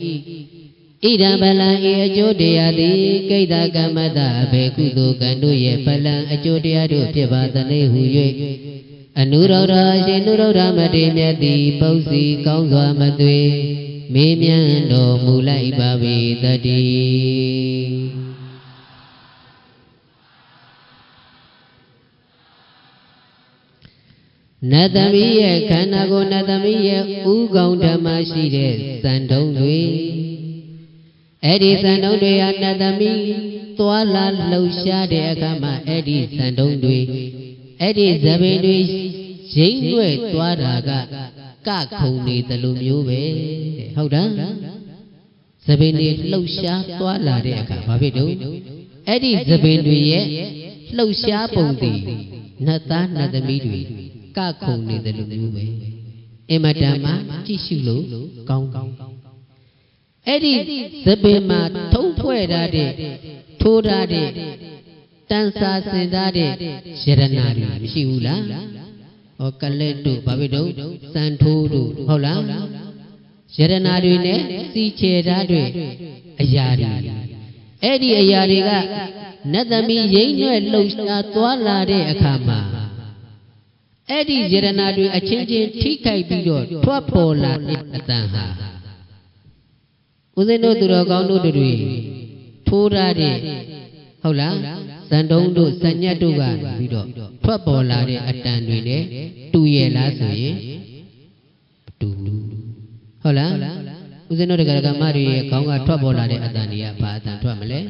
ဣဒံဗလံဤအကျိုးတရားသည်ကိတ္တကမ္မတအဘေကုသိုလ်ကံတို့ရဲ့ဗလံအကျိုးတရားတို့ဖြစ်ပါသနေဟု၍အနုရုဒ္ဓရှင်နုရုဒ္ဓမထေရမြတ်သည်ပု္ပ္စီကောင်းစွာမသွေမေးမြန်းတော်မူလိုက်ပါ၏တတိနတမိရဲ့ခန္ဓာကိုယ်နတမိရဲ့ဥကောင်ဓမ္မရှိတဲ့စံတုံးတွေအဲ့ဒီစံတုံးတွေဟာနတမိသွာလာလှုပ်ရှားတဲ့အခါမှာအဲ့ဒီစံတုံးတွေအဲ့ဒီသဘင်တွေရိမ့်ွဲ့သွားတာကခုံနေတယ်လို့မျိုးပဲဟုတ်တာသဘင်တွေလှုပ်ရှားသွားလာတဲ့အခါဘာဖြစ်တော့အဲ့ဒီသဘင်တွေရဲ့လှုပ်ရှားပုံတည်နတ်သားနတ်သမီးတွေကခုံနေတယ်လို့မျိုးပဲအင်မတန်မှကြည့်ရှုလို့ကောင်းအဲ့ဒီသဘင်မှာထုံးဖွဲ့ထားတဲ့ထိုးထားတဲ့တန်စာစင်သားတဲ့ယရနာတွေမရှိဘူးလားဟောကလက်တို့ဘာဖြစ်တော့စံထိုးတို့ဟုတ်လားယရနာတွေနဲ့စီချေထားတဲ့အရာတွေအဲ့ဒီအရာတွေကနတ်သမီးရိမ့်ရွက်လှုပ်ရှားသွားလာတဲ့အခါမှာအဲ့ဒီယရနာတွေအချင်းချင်းထိခိုက်ပြီးတော့ထွက်ပေါ်လာတဲ့အတန်ဟာဦးဇင်းတို့သူတော်ကောင်းတို့တွေထိုးထားတဲ့ဟုတ်လားစံတုံးတို့စံညက်တို့ကပြီးတော့ထွက်ပေါ်လာတဲ့အတန်တွေနဲ့တူရဲ့လားဆိုရင်တူဟုတ်လားဦးဇင်းတို့တရားကမတွေရဲ့ခေါင်းကထွက်ပေါ်လာတဲ့အတန်တွေကဘာအတန်ထွက်မလဲ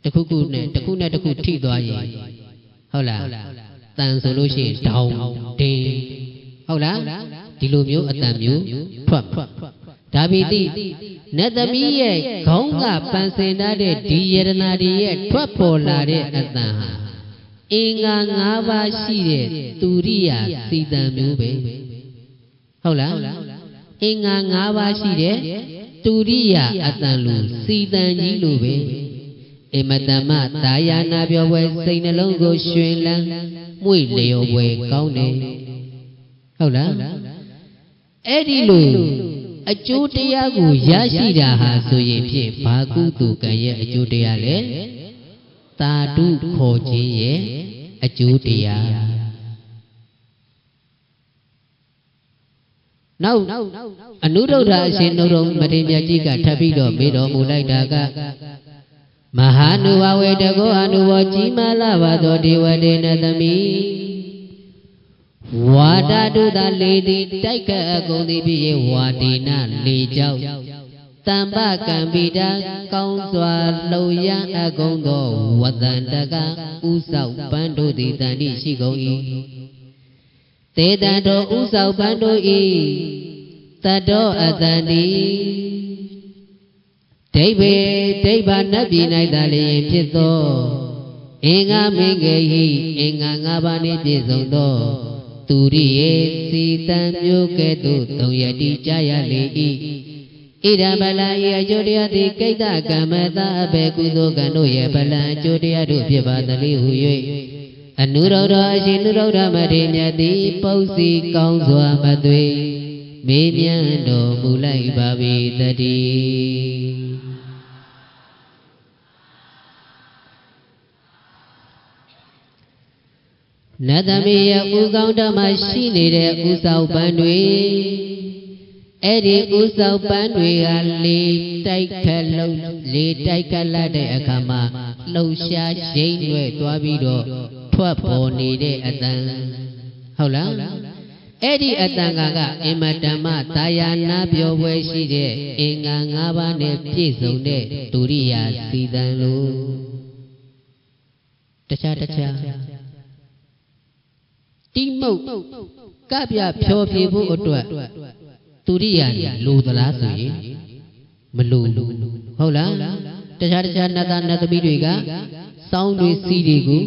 တစ်ခုနဲ့တစ်ခုထိသွားရင်ဟုတ်လားတန်ဆိုလို့ရှိရင်တောင်းတင်းဟုတ်လားဒီလိုမျိုးအတန်မျိုးထွက်ဒါပေတိနတ်သမီးရဲ့ခေါင်းကပန်ဆင်ထားတဲ့ဒီယရနာတွေရဲ့ထွက်ပေါ်လာတဲ့အတန်ဟာအင်္ဂါ၅ပါးရှိတဲ့သူရိယာစီတံမျိုးပဲဟုတ်လားအင်္ဂါ၅ပါးရှိတဲ့သူရိယာအတန်လို့စီတံကြီးလို့ပဲအမတမသာယာနာပြောပွဲစိတ်နှလုံးကိုရွှင်လန်းမွေ့လျော်ပွဲကောင်းတယ်ဟုတ်လားအဲ့ဒီလိုအကျိုးတရားကိုရရှိတာဟာဆိုရင်ဖြင့်ဘာကုသိုလ်ကံရဲ့အကျိုးတရားလဲသာဓုခေါ်ခြင်းရဲ့အကျိုးတရားနောက်အနုရုဒ္ဓအရှင်နုရုံမထေရမြတ်ကြီးကထပ်ပြီးတော့မေးတော်မူလိုက်တာက မဟာနုဘဝေတကောအနုဘောကြီးမားလာပါသောဒေဝဒေနသမီးဝါဒတုသာလေသည်တိုက်ကအကုန်သည်ဖြစ်၍ဝါဒေနလေကြောက်တမ္ပကံပိတာကောင်းစွာလှုပ်ရန်အကုန်သောဝတ္တန္တကဥဆောက်ပန်းတို့သည်တန်တိရှိကုန်၏တေတံတော်ဥဆောက်ပန်းတို့၏တတောအတန်တိဒိဗေဒိဗာနတ်ပြည်၌သာလျင်ဖြစ်သောအင်္ဂါမင်္ဂေဟိအင်္ဂါ၅ပါးနှင့်ပြည့်စုံသောသူရိယေစီတံမျိုးကဲ့သို့သုံးရတိကြရလေ၏ဣဒံဗလံ၏အကျိုးတရားသည်ကိတ္တကမ္မတာအဘေကုသိုလ်ကံတို့ရဲ့ဗလံအကျိုးတရားတို့ဖြစ်ပါသတည်းဟု၍အနုရုဒ္ဓအရှင်နုရုဒ္ဓမထေရမြတ်သည်ပုပ်စီကောင်းစွာမသွေမေးမြန်းတော်မူလိုက်ပါ၏တည်းနတ်သမီးရဲ့ဥကောင်းဓမ္မရှိနေတဲ့ဥဆောက်ပန်းတွေအဲ့ဒီဥဆောက်ပန်းတွေဟာလေတိုက်ခတ်လှုပ်လေတိုက်ခတ်လာတဲ့အခါမှာလှုပ်ရှားရိမ့်ရွဲ့သွားပြီးတော့ထွက်ပေါ်နေတဲ့အတန်ဟုတ်လားအဲ့ဒီအတန်ကအင်မတန်မှသာယာနာပြောပွဲရှိတဲ့အင်္ဂါ၅ပါးနဲ့ပြည့်စုံတဲ့ဒုရိယာစီတန်လို့တခြားတိမုတ်ကပြဖြောပြေဖို့အတွက်သူရိယာလူသလားဆိုရင်မလူဟုတ်လားတခြားနတ်သားနတ်သမီးတွေကစောင်းတွေစီတွေကို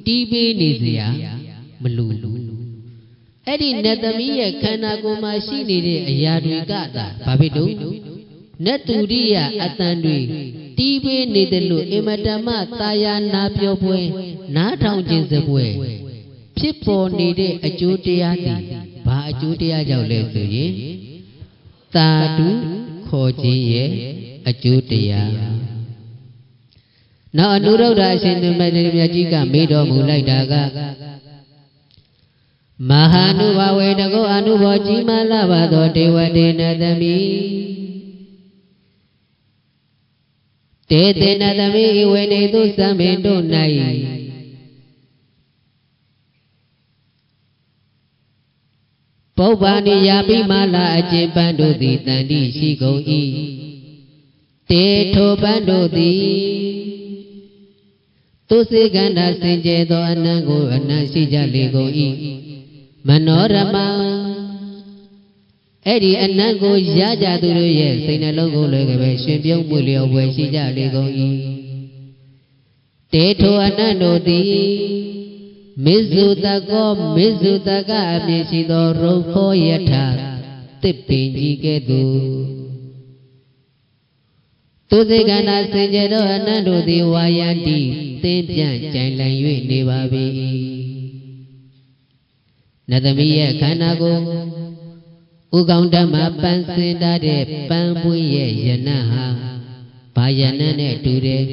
တီးပေးနေစရာမလူအဲ့ဒီနတ်သမီးရဲ့ခန္ဓာကိုယ်မှာရှိနေတဲ့အရာတွေကသာဘာဖြစ်လို့နတ်သူရိယာအတန်တွေတီးပေးနေတယ်လို့အင်မတန်မှသာယာနာပြောပွဲနားထောင်ခြင်းစပွဲဖြစ်ပေါ်နေတဲ့အကျိုးတရားသည်ဘာအကျိုးတရားကြောင့်လဲဆိုရင်သာဓုခေါ်ခြင်းရဲ့အကျိုးတရားနောက်အနုရုဒ္ဓအရှင်သူမထေရမြတ်ကြီးကမေးတော်မူလိုက်တာကမဟာနုဘဝေတကောအနုဘောကြီးမားလာပါသောဒေဝဒေနသမီးတေတေနသမီးဝေနေသူသံပင်တို့၌ပုပ္ပာနိယာပိမာလာအကျင့်ပန်းတို့သည်တန်တိရှိကုန်၏တေထိုပန်းတို့သည်သူစေကန္တာစင်ကြယ်သောအနံ့ကိုအနံ့ရှိကြလေကုန်၏မနောရမအဲ့ဒီအနံ့ကိုရကြသူတို့ရဲ့စိတ်နှလုံးကိုလည်းပဲရှင်ပြုံးမှုလျော်ဝယ်ရှိကြလေကုန်၏တေထိုအနံ့တို့သည်မေဇုတကောမေဇုတကအမည်ရှိသောရုပ်ခောယထာတစ်ပင်ကြီးကဲ့သို့သူစေကနာစင်ကြယ်သောအနန္တုသည်ဝါယံတိသင်ပြန့်ကြိုင်လည်၍နေပါ၏နတ်သမီးရဲ့ခန္ဓာကိုဥကောင်းဓမ္မပန်းစင်ထားတဲ့ပန်းပွင့်ရဲ့ယနဟာဘာယနနဲ့တူတယ်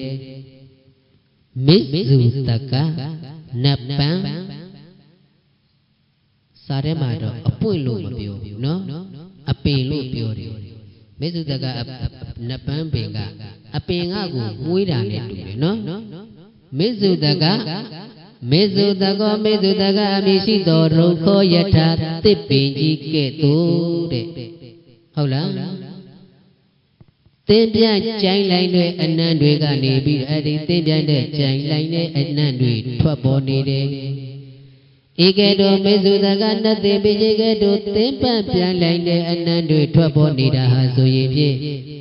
မေဇုတကနတ်ပန်းစာထဲမှာတော့အပွင့်လို့မပြောဘူးနော်အပင်လို့ပြောတယ်မေဇုတကနတ်ပန်းပင်ကအပင်ကကိုမွေးတာနဲ့တူတယ်နော်မေဇုတကမေဇုတကောမေဇုတကအမည်ရှိသောရုပ်ခောယထာတစ်ပင်ကြီးကဲ့သို့တဲ့ဟုတ်လားသင်ပြန့်ကြိုင်လိုက်တဲ့အနံ့တွေကနေပြီးအဲ့ဒီသင်ပြန့်တဲ့ကြိုင်လိုက်တဲ့အနံ့တွေထွက်ပေါ်နေတယ်ဧကဲ့သို့မေဇုတကနတ်တိပိဧကဲ့သို့သင်ပန့်ပြန်လိုက်တဲ့အနံ့တွေထွက်ပေါ်နေတာဟာဆိုရင်ဖြင့်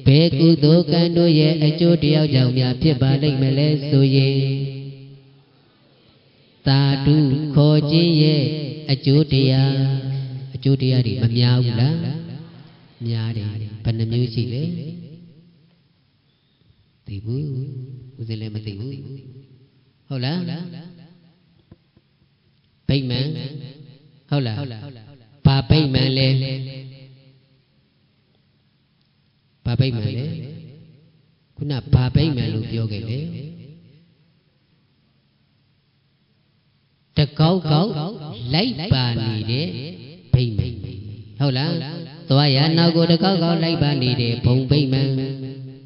ဘယ်ကုသိုလ်ကံတို့ရဲ့အကျိုးတရားကြောင့်များဖြစ်ပါလိမ့်မလဲဆိုရင်သာဓုခေါ်ခြင်းရဲ့အကျိုးတရားတွေမများဘူးလားများတယ်ဘယ်နှမျိုးရှိလဲသိဘူးဦးစင်းလည်းမသိဘူးဟုတ်လားဗိမာန်ဟုတ်လားဘာဗိမာန်လဲဘာဗိမာန်လဲခုနဘာဗိမာန်လို့ပြောခဲ့လေတကောက်လိုက်ပါနေတဲ့ဗိမာန်ဟုတ်လားသွားရနောက်ကိုတကောက်လိုက်ပါနေတဲ့ဘုံဗိမာန်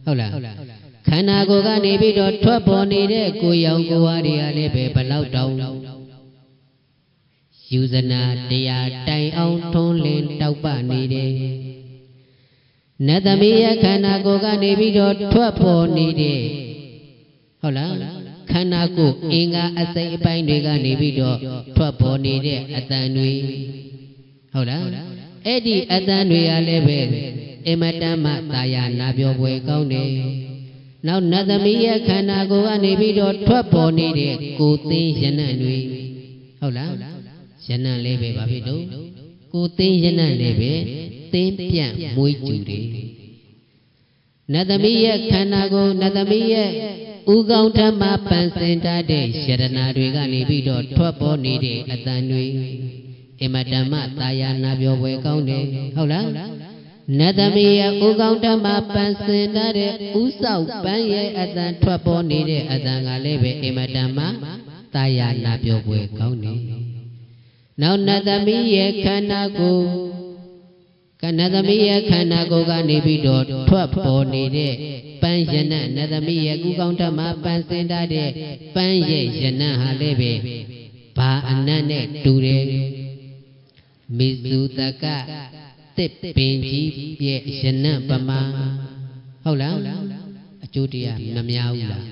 ဟုတ်လား ခန္ဓာကိုယ်ကနေပြီးတော့ထွက်ပေါ်နေတဲ့ကိုယ်ရောင်ကိုယ်ဝါးတွေကလည်းပဲဘလောက်တောင်ယူဇနာတရားတိုင်အောင်ထုံးလင်းတောက်ပနေတယ်နတ်သမီးရဲ့ခန္ဓာကိုယ်ကနေပြီးတော့ထွက်ပေါ်နေတဲ့ဟုတ်လားခန္ဓာကိုယ်အင်္ဂါအစိတ်အပိုင်းတွေကနေပြီးတော့ထွက်ပေါ်နေတဲ့အတန်တွေဟုတ်လားအဲ့ဒီအတန်တွေကလည်းပဲအမတန်မှတာယာနာပြောပွဲကောင်းတယ်နောက်နတ်သမီးရဲ့ခန္ဓာကိုယ်ကနေပြီးတော့ထွက်ပေါ်နေတဲ့ကိုယ်သိရဏံတွေဟုတ်လားရဏံလေးပဲဘာဖြစ်တော့ကိုယ်သိရဏံလေးပဲသင်ပြန့်မွေးကျူတယ်နတ်သမီးရဲ့ခန္ဓာကိုယ်နတ်သမီးရဲ့ဥကောင်းထမပန်စင်တတ်တဲ့ယရနာတွေကနေပြီးတော့ထွက်ပေါ်နေတဲ့အတန်တွေအမတမတာယာနာပြောပွဲကောင်းတယ်ဟုတ်လားနတ်သမီးရဲ့ဥကောင်းထမပန်စင်တတ်တဲ့ဥဆောက်ပန်းရဲ့အတန်ထွက်ပေါ်နေတဲ့အတန်ကလည်းပဲအမတမတာယာနာပြောပွဲကောင်းတယ်နောက်နတ်သမီးရဲ့ခန္ဓာကိုယ်နတ်သမီးရဲ့ခန္ဓာကိုယ်ကနေပြီးတော့ထွက်ပေါ်နေတဲ့ပန်းရဏနတ်သမီးရဲ့ကုကောင်းထမပန်းစင်တတ်တဲ့ပန်းရဲ့ရဏဟာလည်းပဲဘာအနတ်နဲ့တူတယ်မိစုတကတစ်ပင်ကြီးရဲ့ရဏပမာဟုတ်လားအကျိုးတရားမများဘူးလား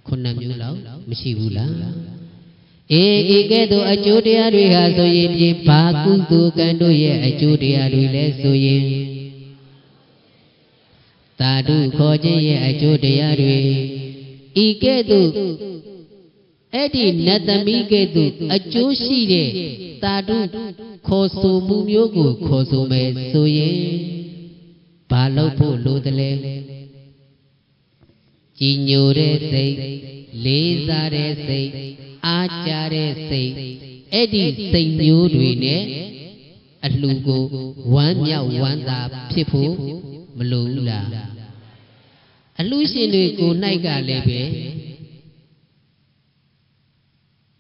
ခုနှစ်မျိုးလောက်မရှိဘူးလားအေးဤကဲ့သို့အကျိုးတရားတွေဟာဆိုရင်ဖြင့်ဘာကုသိုလ်ကံတို့ရဲ့အကျိုးတရားတွေလဲဆိုရင်သာဓုခေါ်ခြင်းရဲ့အကျိုးတရားတွေဤကဲ့သို့အဲ့ဒီနတ်သမီးကဲ့သို့အကျိုးရှိတဲ့သာဓုခေါ်ဆိုမှုမျိုးကိုခေါ်ဆိုမယ်ဆိုရင်ဘာလုပ်ဖို့လိုသလဲကြည်ညိုတဲ့စိတ်လေးစားတဲ့စိတ်အားကြတဲ့စိတ်အဲ့ဒီစိတ်မျိုးတွေနဲ့အလှကိုဝမ်းမြောက်ဝမ်းသာဖြစ်ဖို့မလိုဘူးလားအလှရှင်တွေကို၌ကလည်းပဲ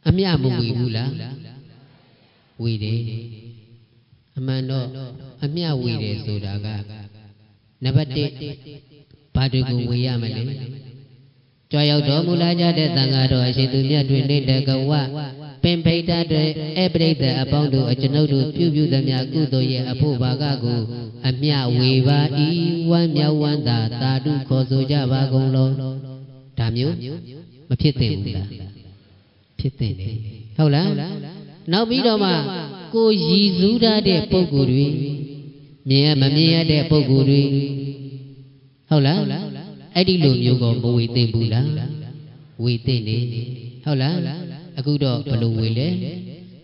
အမျှမဝေဘူးလားဝေတယ်အမှန်တော့အမျှဝေတယ်ဆိုတာကနံပါတ်1ဘာတွေကိုဝေရမလဲကြွရောက်တော်မူလာကြတဲ့သံဃာတော်အရှင်သူမြတ်တွင်နေတဲ့ကဝပင်ဖိတ်တတဲ့အပရိသတ်အပေါင်းတို့အကျွန်ုပ်တို့ပြုသမျှကုသိုလ်ရဲ့အဖို့ဘာကကိုအမျှဝေပါ၏ဝမ်းမြောက်ဝမ်းသာသာဓုခေါ်ဆိုကြပါကုန်လောဒါမျိုးမဖြစ်သင့်ဘူးလားဖြစ်သင့်တယ်ဟုတ်လားနောက်ပြီးတော့မှကိုရည်စူးထားတဲ့ပုဂ္ဂိုလ်တွေမြင်မမြင်ရတဲ့ပုဂ္ဂိုလ်တွေဟုတ်လားအဲ့ဒီလိုမျိုးကိုမဝေသိဘူးလားဝေသိနေဟုတ်လားအခုတော့ဘယ်လိုဝေလဲ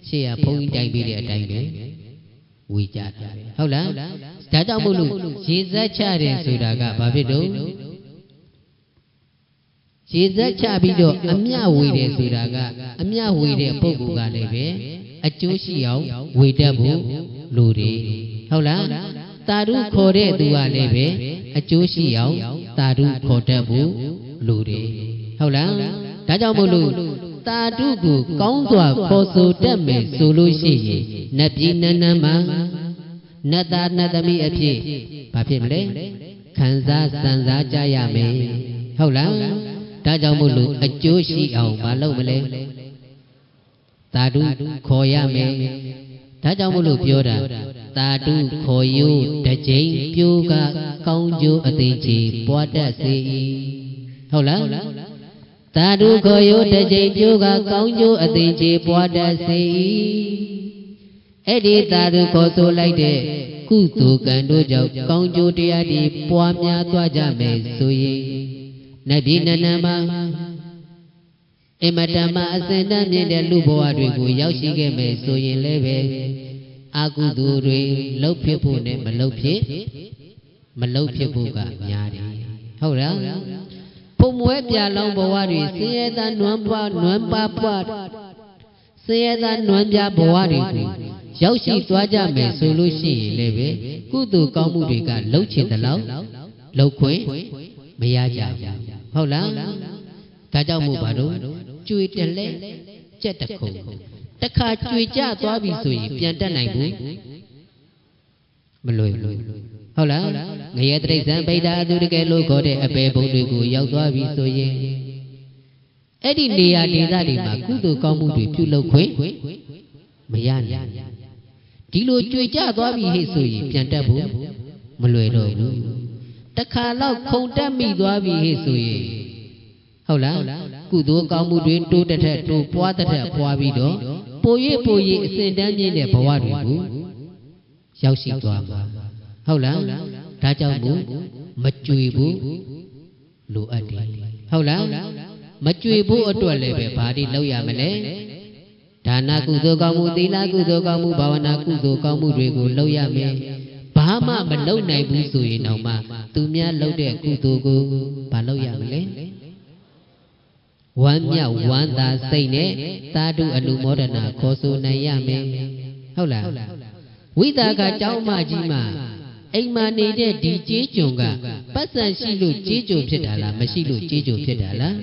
ရှေ့ကဘုန်းကြီးတိုင်ပြီးတဲ့အတိုင်းပဲဝေကြတာဟုတ်လားဒါကြောင့်မို့လို့ရေစက်ချတယ်ဆိုတာကဘာဖြစ်တော့ရေစက်ချပြီးတော့အမျှဝေတယ်ဆိုတာကအမျှဝေတဲ့ပုဂ္ဂိုလ်ကလည်းပဲအကျိုးရှိအောင်ဝေတတ်ဖို့လိုတယ်ဟုတ်လားသာဓုခေါ်တဲ့သူကလည်းပဲအကျိုးရှိအောင်သာဓုခေါ်တတ်ဖို့လိုတယ်ဟုတ်လားဒါကြောင့်မို့လို့သာဓုကိုကောင်းစွာခေါ်ဆိုတတ်မယ်ဆိုလို့ရှိရင်နတ်ပြည်နန်းနန်းမှာနတ်သားနတ်သမီးအဖြစ်ဘာဖြစ်မလဲခံစားစံစားကြရမယ်ဟုတ်လားဒါကြောင့်မို့လို့အကျိုးရှိအောင်မလုပ်မလဲသာဓုခေါ်ရမယ်ဒါကြောင့်မို့လို့ပြောတာသာဓုခေါ်ယူတစ်ကြိမ်ပြိုးကကောင်းကျိုးအသိချေပွားတတ်စေ၏ဟုတ်လားသာဓုခေါ်ယူတစ်ကြိမ်ပြိုးကကောင်းကျိုးအသိချေပွားတတ်စေ၏အဲ့ဒီသာဓုခေါ်ဆိုလိုက်တဲ့ကုသိုလ်ကံတို့ကြောင့်ကောင်းကျိုးတရားတွေပွားများသွားကြမယ်ဆိုရင်နတ်ပြည်နန်းနန်းမှာအမတမအစင်တန်းမြင့်တဲ့လူဘဝတွေကိုရောက်ရှိခဲ့မယ်ဆိုရင်လည်းပဲအကုသိုလ်တွေလှုပ်ဖြစ်ဖို့နဲ့မလှုပ်ဖြစ်ဖို့ကများတယ်ဟုတ်လားဖုံမွဲပြလောင်းဘဝတွေဆင်းရဲသားနွမ်းပါဆင်းရဲသားနွမ်းပြဘဝတွေကိုရောက်ရှိသွားကြမယ်ဆိုလို့ရှိရင်လည်းပဲကုသိုလ်ကောင်းမှုတွေကလှုပ်ချင်တဲ့လောက်လှုပ်ခွင့်မရကြဘူးဟုတ်လားဒါကြောင့်မို့ပါတော့ကျွေတလဲကြက်တခုံတခါကျွေကြသွားပြီဆိုရင်ပြန်တက်နိုင်ဘူးမလွယ်ဘူး ဟုတ်လားငရဲတိရစ္ဆာန်ပိဋ္ဌာသူတကယ်လို့ခေါ်တဲ့အပေဘုံတွေကိုရောက်သွားပြီဆိုရင်အဲ့ဒီနေရာဒေသတွေမှာကုသိုလ်ကောင်းမှုတွေပြုလုပ်ခွင့်မရနိုင်ဒီလိုကြွေကြသွားပြီဟဲ့ဆိုရင်ပြန်တက်ဖို့မလွယ်တော့ဘူးတခါတော့ခုန်တက်မိသွားပြီဟဲ့ဆိုရင်ဟုတ်လားကုသိုလ်ကောင်းမှုတွေတိုးတက်တဲ့တိုးပွားတဲ့ပွားပြီးတော့ပို၍အစဉ်တန်းမြင့်တဲ့ဘဝတွေကိုရောက်ရှိသွားမှာဟုတ်လားဒါကြောင့်မို့မကြွေဘူးလိုအပ်တယ်ဟုတ်လားမကြွေဘူးအတွက်လည်းပဲဘာတွေလုပ်ရမလဲဒါနကုသိုလ်ကောင်းမှုသီလကုသိုလ်ကောင်းမှုဘာဝနာကုသိုလ်ကောင်းမှုတွေကိုလုပ်ရမယ်ဘာမှမလုပ်နိုင်ဘူးဆိုရင်တော့မှသူများလုပ်တဲ့ကုသိုလ်ကိုဘာလုပ်ရမလဲဝမ်းမြောက်ဝမ်းသာစိတ်နဲ့သာဓုအနုမောဒနာခေါ်ဆိုနိုင်ရမယ်ဟုတ်လားဝိသကကျောင်းမကြီးမှာအိမ်မှာနေတဲ့ဒီကြေးကျွန်ကပတ်စံရှိလို့ကြေးကျွန်ဖြစ်တာလားမရှိလို့ကြေးကျွန်ဖြစ်တာလား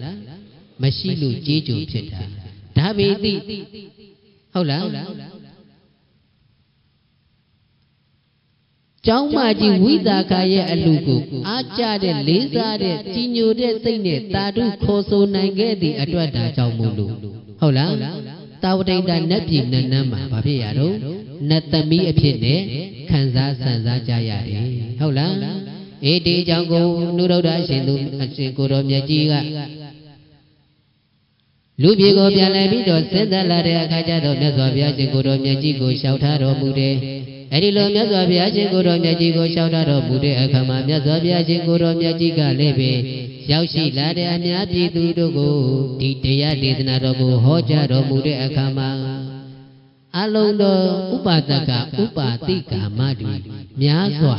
မရှိလို့ကြေးကျွန်ဖြစ်တာဒါပေတိဟုတ်လားကျောင်းမကြီးဝိသကရဲ့အလူကိုအားကြတဲ့လေးစားတဲ့ကြီးညိုတဲ့စိတ်နဲ့သာဓုခေါ်ဆိုနိုင်ခဲ့သည့်အတွက်ဒါကြောင့်မို့လို့ဟုတ်လားတာဝတိန်တာနတ်ပြည်နတ်နန်းမှာဘာဖြစ်ရတော့နတ်သမီးအဖြစ်နဲ့ခံစားဆန်စားကြရတယ်ဟုတ်လားအေးဒီအကြောင်းကိုနုရုဒ္ဓအရှင်သူအရှင်ကိုတော်မြတ်ကြီးကလူပြေကိုပြန်လဲပြီးတော့စဉ်းစားလာတဲ့အခါကျတော့မြတ်စွာဘုရားရှင်ကိုတော်မြတ်ကြီးကိုလျှောက်ထားတော်မူတယ်အဲ့ဒီလိုမြတ်စွာဘုရားရှင်ကိုတော်မြတ်ကြီးကိုလျှောက်ထားတော်မူတဲ့အခါမှာမြတ်စွာဘုရားရှင်ကိုတော်မြတ်ကြီးကလည်းပဲရောက်ရှိလာတဲ့အများပြည်သူတို့ကိုဒီတရားဒေသနာတော်ကိုဟောကြားတော်မူတဲ့အခါမှာအလုံးသောဥပါဒကဥပါတိကာမတွေများစွာ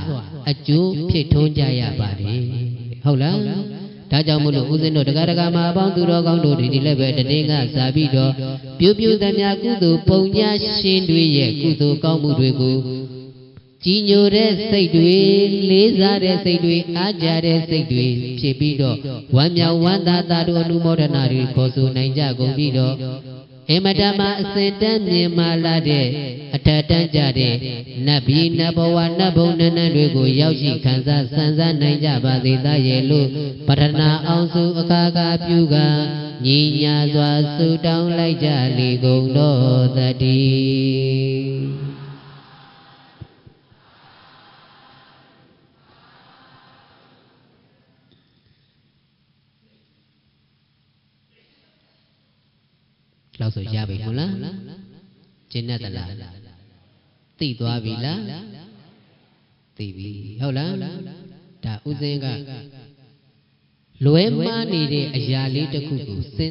အကျိုးဖြစ်ထွန်းကြရပါတယ်ဟုတ်လားဒါကြောင့်မို့လို့ဦးဇင်းတို့တရားဓမ္မအပေါင်းသူတော်ကောင်းတို့ဒီလည်းပဲတနေ့ကစာပြီးတော့ပြုသမျှကုသိုလ်ပုံညာရှင်တွေရဲ့ကုသိုလ်ကောင်းမှုတွေကိုကြီးညိုတဲ့စိတ်တွေလေးစားတဲ့စိတ်တွေအားကြတဲ့စိတ်တွေဖြစ်ပြီးတော့ဝမ်းမြောက်ဝမ်းသာသာတို့အနုမောဒနာတွေခေါ်ဆိုနိုင်ကြကုန်ပြီးတော့အမတမအစဉ်တန်းမြင်မာလာတဲ့အထက်တန်းကြတဲ့နတ်ပြည်နတ်ဘဝနတ်ဘုံနန်းတွေကိုရောက်ရှိခံစားဆန်းစားနိုင်ကြပါစေသားရဲ့လို့ပထနာအောင်စုအခါခါပြုကညီညာစွာဆုတောင်းလိုက်ကြလေကုန်တော်သတည်းလောက်ဆိုရပြီမလားကျင့်တတ်လားသိသွားပြီလားသိပြီဟုတ်လားဒါဥစဉ်ကလွဲမှားနေတဲ့အရာလေးတစ်ခုကို